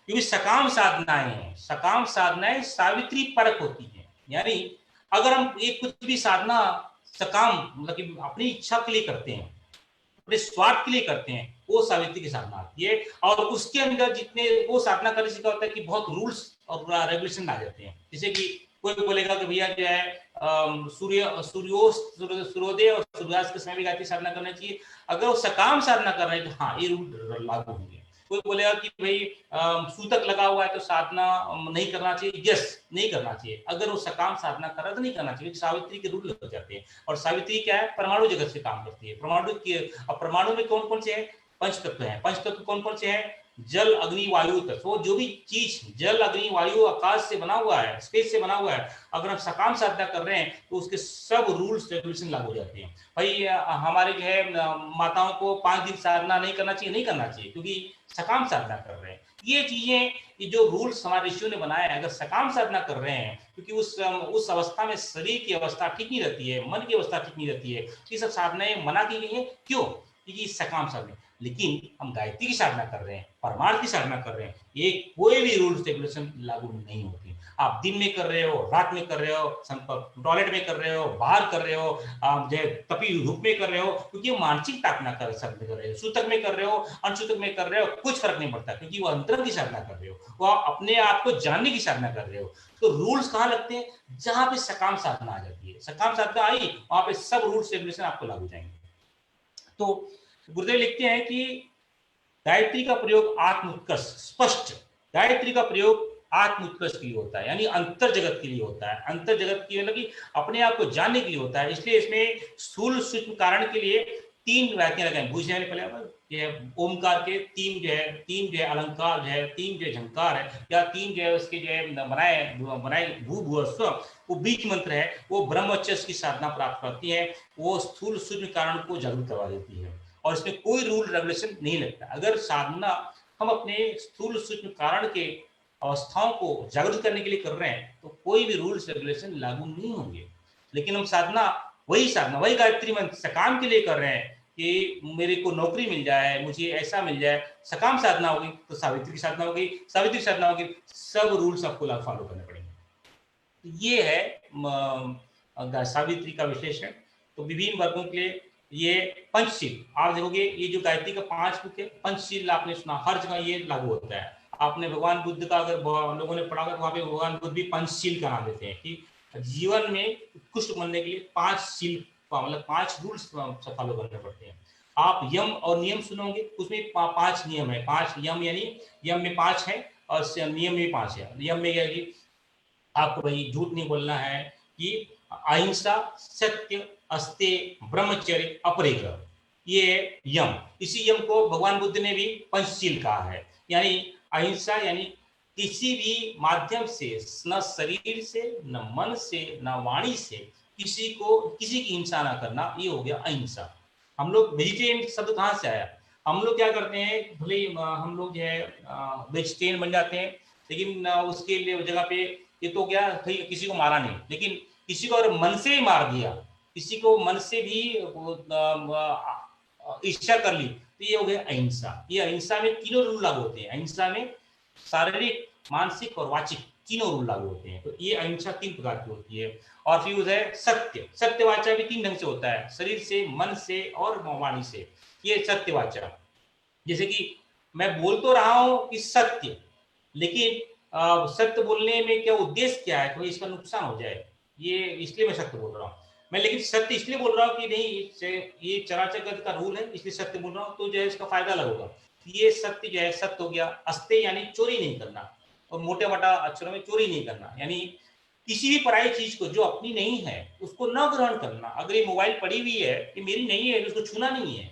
क्योंकि सकाम साधनाएं हैं, सकाम साधनाएं सावित्री परक होती है। यानी अगर हम एक कुछ भी साधना सकाम मतलब कि अपनी इच्छा के लिए करते हैं, अपने स्वार्थ के लिए करते हैं, वो सावित्री की साधना आती है। और उसके अंदर जितने वो साधना करने से क्या होता है कि बहुत रूल्स और रेगुलेशन आ जाते हैं। जैसे कि कोई बोलेगा कि भैया जो है सूर्योदय और सूर्यास्त के समय भी गायत्री साधना करना चाहिए। अगर वो सकाम साधना कर रहे हैं तो हाँ, ये रूल लागू होंगे। कोई बोलेगा कि भाई सूतक लगा हुआ है तो साधना नहीं करना चाहिए, यस, नहीं करना चाहिए। अगर वो सकाम साधना कर रहा है तो नहीं करना चाहिए, सावित्री के रूल लग जाते हैं। और सावित्री क्या है? परमाणु जगत से काम करती है। परमाणु में कौन कौन से है? पंच तत्व है। पंच तत्व कौन कौन से हैं? जल, अग्नि, वायु तत्व। जो भी चीज जल, अग्नि, वायु, आकाश से बना हुआ है, स्पेस से बना हुआ है, अगर हम सकाम साधना कर रहे हैं तो उसके सब रूल्स रेगुलेशन लागू हो जाते हैं। भाई हमारे जो है माताओं को 5 दिन साधना नहीं करना चाहिए, नहीं करना चाहिए, क्योंकि सकाम साधना कर रहे हैं। ये चीजें, ये जो रूल्स हमारे ऋषियों ने बनाए हैं, अगर सकाम साधना कर रहे हैं, क्योंकि उस अवस्था में शरीर की अवस्था ठीक नहीं रहती है, मन की अवस्था ठीक नहीं रहती है, ये सब साधनाएं मना की गई है। क्यों? क्योंकि सकाम साधना। लेकिन हम गायत्री की साधना कर रहे हैं, परमार्थ की साधना कर रहे हैं, ये कोई भी रूल्स रेगुलेशन लागू नहीं होती। आप दिन में कर रहे हो, रात में कर रहे हो, टॉयलेट में कर रहे हो, बाहर कर रहे हो, आप जो तपी धूप में कर रहे हो, क्योंकि मानसिक साधना कर रहे हो, सूतक में कर रहे हो, अनसूतक में कर रहे हो, कुछ फर्क नहीं पड़ता, क्योंकि वो अंतर की साधना कर रहे हो, वो अपने आप को जानने की साधना कर रहे हो। तो रूल्स कहाँ लगते हैं? जहां पे सकाम साधना आ जाती है। सकाम साधना आई, वहां पे सब रूल्स रेगुलेशन आपको लागू जाएंगे। तो गुरुदेव लिखते हैं कि गायत्री का प्रयोग आत्म उत्कर्ष, स्पष्ट गायत्री का प्रयोग आत्म उत्कर्ष के लिए होता है, यानी अंतर जगत के लिए होता है। अंतर जगत की मतलब कि अपने आप को जानने के लिए होता है। इसलिए इसमें स्थूल सूक्ष्म कारण के लिए तीन व्याख्या लगाए। भूज पहले ये ओमकार के तीन जो है अलंकार जो है, तीन जो झंकार है, या तीन जो है उसके जो है बनाए बनाए भू भूस्व, वो बीच मंत्र है, वो ब्रह्मचर्य की साधना प्राप्त करती है, वो स्थूल सूक्ष्म कारण को जागृत करवा देती है, और इसमें कोई रूल रेगुलेशन नहीं लगता। अगर साधना हम अपने स्थूल सूक्ष्म कारण के अवस्थाओं को जागृत करने के लिए कर रहे हैं, तो कोई भी रूल्स रेगुलेशन लागू नहीं होंगे। लेकिन हम साधना वही गायत्री मंत्र सकाम के लिए कर रहे हैं कि मेरे को नौकरी मिल जाए, मुझे ऐसा मिल जाए, सकाम साधना होगी। तो सावित्री की साधना होगी, सावित्री की साधना होगी, सब रूल्स आपको फॉलो करने पड़ेंगे। तो ये है सावित्री का विशेषण। तो विभिन्न वर्गों के लिए ये पंचशील, आप देखोगे ये जो गायत्री का 5 बुक है, पंचशील आपने सुना, हर जगह ये लागू होता है। आपने भगवान बुद्ध का अगर लोगों ने पढ़ा, वहां पे भगवान बुद्ध भी पंचशील का नाम देते हैं कि जीवन में उत्कृष्ट बनने के लिए 5 शील, मतलब 5 रूल्स फॉलो करने पड़ते हैं। आप यम और नियम सुनोगे, उसमें 5 नियम है, 5 यम, यानी यम में 5 है और नियम में 5 है। यम में क्या कि आपको भाई झूठ नहीं बोलना है, कि अहिंसा, सत्य, अस्तेय, ब्रह्मचर्य, अपरिग्रह, ये यम। इसी यम को भगवान बुद्ध ने भी पंचशील कहा है। यानी अहिंसा, यानी किसी भी माध्यम से, न शरीर से, न मन से, न वाणी से किसी की हिंसा ना करना, ये हो गया अहिंसा। हम लोग वेजिटेरियन शब्द कहाँ से आया? हम लोग क्या करते हैं, भले हम लोग जो है वेजिटेरियन बन जाते हैं, लेकिन उसके लिए जगह पे ये तो क्या किसी को मारा नहीं, लेकिन किसी को अगर मन से ही मार दिया, किसी को मन से भी ईर्ष्या कर ली, तो ये हो गया अहिंसा। ये अहिंसा में तीनों रूल लागू होते हैं। अहिंसा में शारीरिक, मानसिक और वाचिक तीनों रूल लागू होते हैं। तो ये अहिंसा 3 प्रकार की होती है। और फिर है सत्य। सत्यवाचा भी 3 ढंग से होता है, शरीर से, मन से और वाणी से। ये सत्यवाचा, जैसे कि मैं बोल तो रहा हूं कि सत्य, लेकिन सत्य बोलने में क्या उद्देश्य क्या है, तो इसका नुकसान हो जाए, ये इसलिए मैं सत्य बोल रहा हूँ। मैं लेकिन सत्य इसलिए बोल रहा हूँ कि नहीं, ये चराचर जगत का रूल है, इसलिए सत्य बोल रहा हूँ, तो जो है इसका फायदा अलग होगा। ये सत्य जो है, सत्य हो गया। अस्तेय यानी चोरी नहीं करना, और मोटे मोटा अक्षरों में चोरी नहीं करना, यानी किसी भी पराई चीज को जो अपनी नहीं है उसको न ग्रहण करना। अगर ये मोबाइल पड़ी हुई है, ये मेरी नहीं है, उसको छूना नहीं है,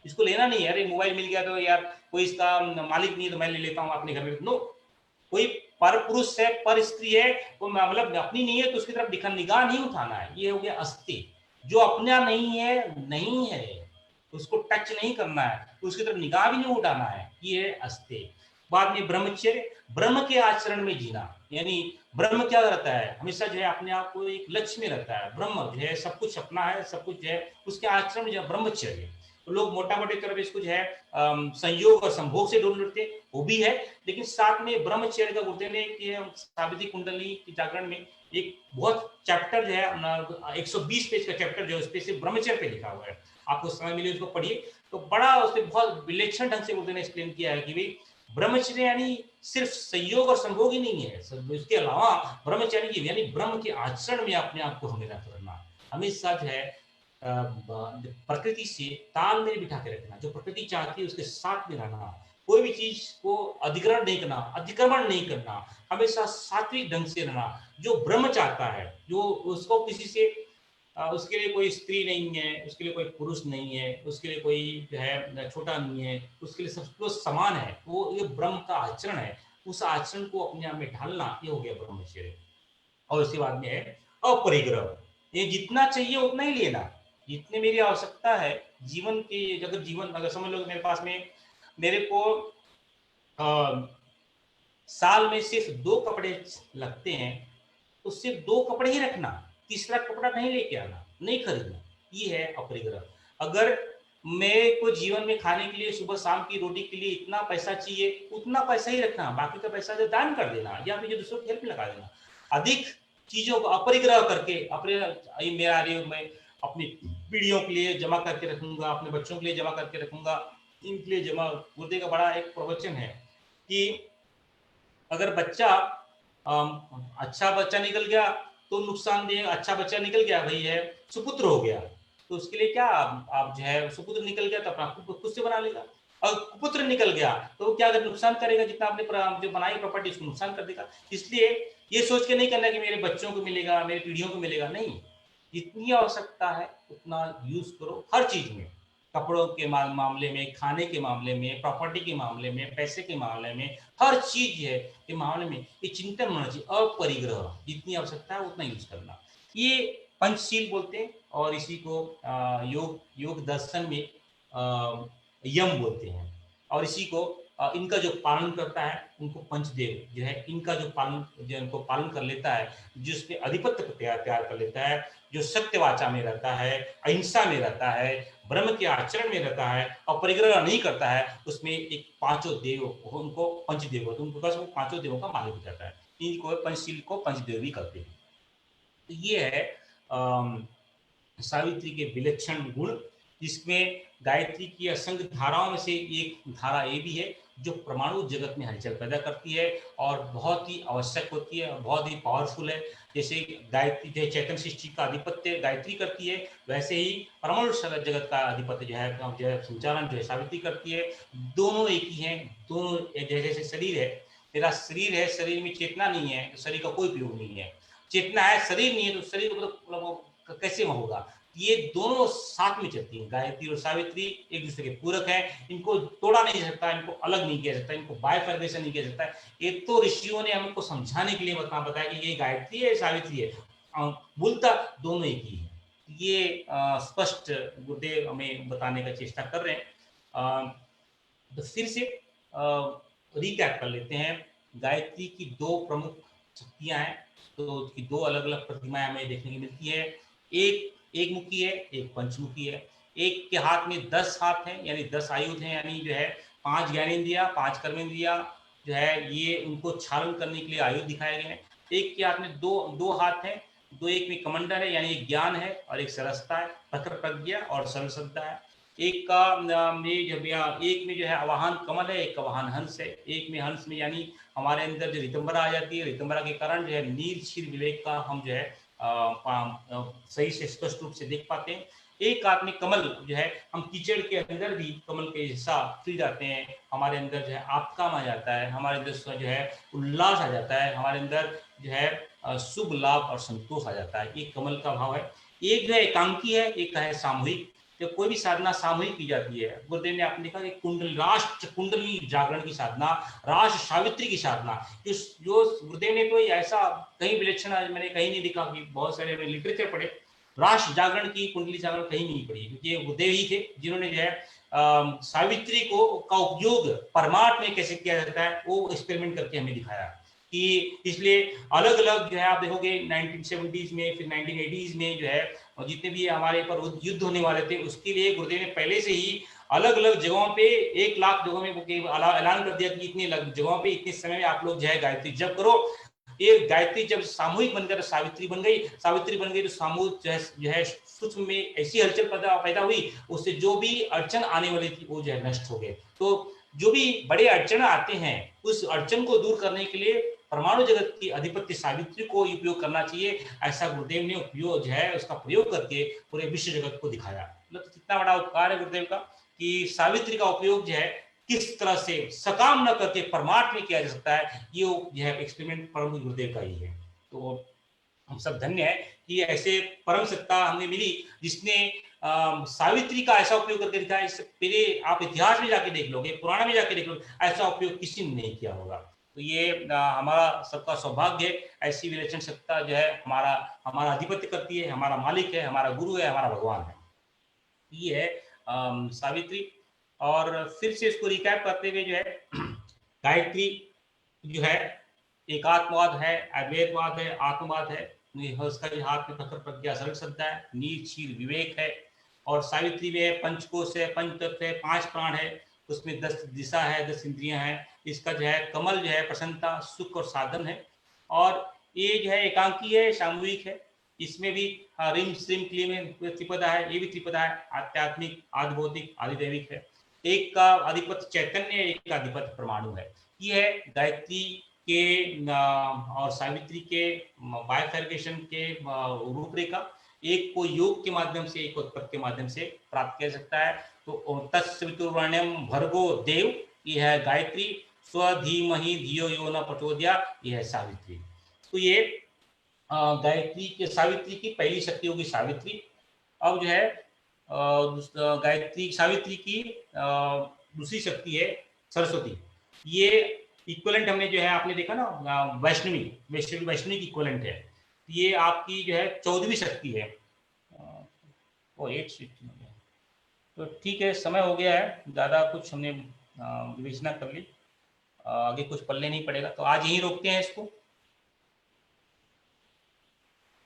इसको लेना नहीं है। अरे मोबाइल मिल गया तो यार कोई इसका मालिक नहीं है तो मैं ले लेता हूँ अपने घर में, नो। कोई पर पुरुष है, पर स्त्री है, वो मतलब अपनी नहीं है तो उसकी तरफ निगाह नहीं उठाना है। ये हो गया अस्ति। जो अपना नहीं है, नहीं है, उसको टच नहीं करना है, उसकी तरफ निगाह भी नहीं उठाना है, ये है अस्ति। बाद में ब्रह्मचर्य, ब्रह्म के आचरण में जीना, यानी ब्रह्म क्या रहता है, हमेशा जो है अपने आप को एक लक्ष्य में रहता है। ब्रह्म जो है सब कुछ अपना है, सब कुछ जो है उसके आचरण में जो है ब्रह्मचर्य। तो लोग मोटा मोटे तरफ इसको जो है संयोग और संभोग से ढूंढ लेते, वो भी है, लेकिन साथ में ब्रह्मचर्य का गुरुदेव ने सावित्री कुंडली की जागरण में एक बहुत चैप्टर जो है 120 पेज का चैप्टर जो है उस पे सिर्फ ब्रह्मचर्य पे लिखा हुआ है। आपको समय मिले उसको पढ़िए, तो बड़ा उसने बहुत विलक्षण ढंग से गुरुदेव ने एक्सप्लेन किया है कि भाई ब्रह्मचर्य यानी सिर्फ संयोग और संभोग ही नहीं है, इसके अलावा ब्रह्मचर्य यानी ब्रह्म के आचरण में अपने आप को हमेशा करना, हमेशा जो है प्रकृति से तालमेल बिठा के रखना। जो प्रकृति चाहती है उसके साथ में रहना, कोई भी चीज को अधिग्रहण नहीं करना, अतिक्रमण नहीं करना, हमेशा सात्विक ढंग से रहना। जो ब्रह्म चाहता है, जो उसको किसी से उसके लिए कोई स्त्री नहीं है, उसके लिए कोई पुरुष नहीं है, उसके लिए कोई जो है छोटा नहीं है, उसके लिए सब लोग समान है, वो ये ब्रह्म का आचरण है। उस आचरण को अपने आप में ढालना, ये हो गया ब्रह्मचर्य। और उसके बाद में है अपरिग्रह। ये जितना चाहिए उतना ही लेना, जितनी मेरी आवश्यकता है जीवन के, अगर समझ लो मेरे पास में, मेरे को साल में सिर्फ 2 कपड़े लगते हैं, तो सिर्फ 2 कपड़े ही रखना, तीसरा कपड़ा नहीं लेके आना, नहीं खरीदना। ये है अपरिग्रह। अगर मेरे को जीवन में खाने के लिए सुबह शाम की रोटी के लिए इतना पैसा चाहिए, उतना पैसा ही रखना, बाकी का पैसा जो दान कर देना या फिर जो दूसरों की हेल्प में लगा देना। अधिक चीजों को अपरिग्रह करके अपने ये मेरा ये मैं अपनी पीढ़ियों के लिए जमा करके रखूंगा, अपने बच्चों के लिए जमा करके रखूंगा, इनके लिए जमा। गुरुदेव का बड़ा एक प्रवचन है कि अगर बच्चा अच्छा बच्चा निकल गया तो नुकसानदेह, अच्छा बच्चा निकल गया भाई है सुपुत्र हो गया, तो उसके लिए क्या आप जो है सुपुत्र निकल गया तो अपना खुद से बना लेगा। और कुपुत्र निकल गया तो वो क्या अगर नुकसान करेगा, जितना आपने जो बनाई प्रॉपर्टी उसको नुकसान कर देगा। इसलिए ये सोच के नहीं करना कि मेरे बच्चों को मिलेगा, मेरी पीढ़ियों को मिलेगा, नहीं। जितनी आवश्यकता है उतना यूज करो हर चीज में, कपड़ों के मामले में, खाने के मामले में, प्रॉपर्टी के मामले में, पैसे के मामले में, हर चीज है के मामले में ये चिंतन होना चाहिए। अपरिग्रह, जितनी आवश्यकता है उतना यूज करना, ये पंचशील बोलते हैं। और इसी को योग दर्शन में यम बोलते हैं। और इसी को इनका जो पालन करता है उनको पंचदेव जो है, इनका जो पालन जो इनको पालन कर लेता है, जिसमें अधिपत्य को तैयार कर लेता है, जो सत्यवाचा में रहता है, अहिंसा में रहता है, ब्रह्म के आचरण में रहता है और परिग्रह नहीं करता है, उसमें एक पांचों देव उनको पंचदेव होते हैं, उनको बस वो पांचों देवों का मालिक हो जाता है। इनको पंचशील को पंचदेव भी करते हैं। तो ये है सावित्री के विलक्षण गुण, जिसमें गायत्री की असंख्य धाराओं में से एक धारा ये भी है जो परमाणु जगत में हलचल पैदा करती है और बहुत ही आवश्यक होती है और बहुत ही पावरफुल है। जैसे गायत्री जो चैतन्य सृष्टि का आधिपत्य गायत्री करती है, वैसे ही परमाणु जगत का आधिपत्य जो है संचालन जो है सावित्री करती है। दोनों एक ही हैं, दोनों जैसे शरीर है, मेरा शरीर है, शरीर में चेतना नहीं है तो शरीर का कोई उपयोग नहीं है, चेतना है शरीर नहीं है तो शरीर मतलब कैसे होगा। ये दोनों साथ में चलती हैं, गायत्री और सावित्री एक दूसरे के पूरक हैं, इनको तोड़ा नहीं जा सकता, इनको अलग नहीं किया जाता, इनको बायफर्गेशन नहीं किया जाता। ये तो ऋषियों ने हमको समझाने के लिए बताया कि ये गायत्री है सावित्री है, मूलतः दोनों एक ही है। ये स्पष्ट गुरुदेव हमें बताने का चेष्टा कर रहे हैं। तो फिर से रिकैप कर लेते हैं। गायत्री की 2 प्रमुख शक्तियां हैं, तो उसकी 2 अलग अलग प्रतिमाएं हमें देखने की मिलती है। एक मुखी है, एक पंचमुखी है। एक के हाथ में 10 हाथ हैं, यानी 10 आयुध हैं, यानी जो है 5 ज्ञानेंद्रिया, 5 कर्मेंद्रिया जो है ये उनको क्षालन करने के लिए आयुध दिखाए गए हैं। एक के हाथ में दो हाथ हैं, दो, एक में कमंडल है यानी एक ज्ञान है और एक सरसता है, प्रखर प्रज्ञा और सरल श्रद्धा है। एक का एक में जो है आवाहन कमल है, एक का वाहन हंस है। एक में हंस में यानी हमारे अंदर जो रितंबरा आ जाती है, रितंबरा के कारण जो है नीर क्षीर विवेक का हम जो है सही से स्पष्ट रूप से देख पाते हैं। एक आदमी कमल जो है, हम कीचड़ के अंदर भी कमल के जैसा खिल जाते हैं, हमारे अंदर जो है आपकाम आ जाता है, हमारे अंदर जो है उल्लास आ जाता है, हमारे अंदर जो है शुभ लाभ और संतोष आ जाता है। ये कमल का भाव है। एक जो है एकांकी है, एक है सामूहिक। जब कोई भी साधना सामूहिक की जाती है, गुरुदेव ने आपने देखा कि कुंडली जागरण की साधना, राष्ट्र सावित्री की साधना, जो गुरुदेव ने कोई ऐसा कहीं विलक्षण मैंने कहीं नहीं देखा कि बहुत सारे लिटरेचर पढ़े, राष्ट्र जागरण की कुंडली जागरण कहीं नहीं पड़ी, क्योंकि ये गुरुदेव ही थे जिन्होंने जो है सावित्री को का उपयोग परमार्थ में कैसे किया जाता है वो एक्सपेरिमेंट करके हमें दिखाया। कि इसलिए अलग अलग जो है आप देखोगे 1970s में, फिर 1980s में जो है और जितने भी हमारे पर युद्ध होने वाले थे, उसके लिए गुरुदेव ने पहले से ही अलग अलग जगहों पे 1 लाख जगहों में ऐलान कर दिया कि इतनी जगहों पे इतने समय में आप लोग जो है गायत्री जप करो। ये गायत्री जब सामूहिक बनकर सावित्री बन गई, तो सामूहिक जो है सूक्ष्म में ऐसी हलचल पैदा हुई, उससे जो भी अड़चन आने वाली थी वो जो है नष्ट हो गए। तो जो भी बड़े अड़चन आते हैं उस अड़चन को दूर करने के लिए परमाणु जगत की अधिपत्य सावित्री को उपयोग करना चाहिए, ऐसा गुरुदेव ने उपयोग जो है उसका प्रयोग करके पूरे विश्व जगत को दिखाया। मतलब कितना बड़ा उपकार है गुरुदेव का कि सावित्री का उपयोग जो है किस तरह से सकाम न करके परमार्थ में किया जा सकता है, ये जो है एक्सपेरिमेंट परम गुरुदेव का ही है। तो हम सब धन्य है कि ऐसे परम सत्ता हमें मिली जिसने सावित्री का ऐसा उपयोग करके दिखाया। इससे पहले आप इतिहास में जाके देख लोगे, पुराण में जाके देख लोगे, ऐसा उपयोग किसी ने नहीं किया होगा। तो ये हमारा सबका सौभाग्य है, ऐसी विलक्षण सत्ता जो है हमारा अधिपत्य करती है, हमारा मालिक है, हमारा गुरु है, हमारा भगवान है। ये है सावित्री। और फिर से इसको रिकैप करते हुए जो है गायत्री जो है एकात्मवाद है, अद्वैतवाद है, आत्मवाद है। उसका जो हाथ में प्रखर प्रज्ञा सरल श्रद्धा है, नील क्षीर विवेक है। और सावित्री में है पंचकोश है, पंचतत्व है, 5 प्राण है, उसमें 10 दिशा है, 10 इंद्रियां हैं। इसका जो है कमल जो है प्रसन्नता, सुख और साधन है। और ये जो है एकांकी है, सामूहिक है। इसमें भी रिम श्रीम क्लीम में त्रिपदा है, ये भी त्रिपदा है, आध्यात्मिक, आदि भौतिक, आदि दैविक है। एक का अधिपति चैतन्य, एक का अधिपति परमाणु है। ये है गायत्री के और सावित्री के बायफर्गेशन के रूपरेखा। एक को योग के माध्यम से, एक को उत्पत्ति के माध्यम से प्राप्त किया सकता है। तो तत्सवितुर्वरेण्यं भर्गो देव, ये है गायत्री। स्वधीमहि धियो यो न प्रचोदयात्, ये है सावित्री। तो ये गायत्री के, सावित्री की पहली शक्ति होगी सावित्री। अब जो है गायत्री सावित्री की दूसरी शक्ति है सरस्वती। ये इक्वलेंट हमने जो है आपने देखा ना, वैष्णवी वैष्णवी की इक्वलेंट है। ये आपकी जो है 14वीं शक्ति है। और 8 शक्ति हो गया। तो ठीक है, समय हो गया है, ज़्यादा कुछ हमने विवेचना कर ली, आगे कुछ पल्ले नहीं पड़ेगा, तो आज यहीं रोकते हैं इसको।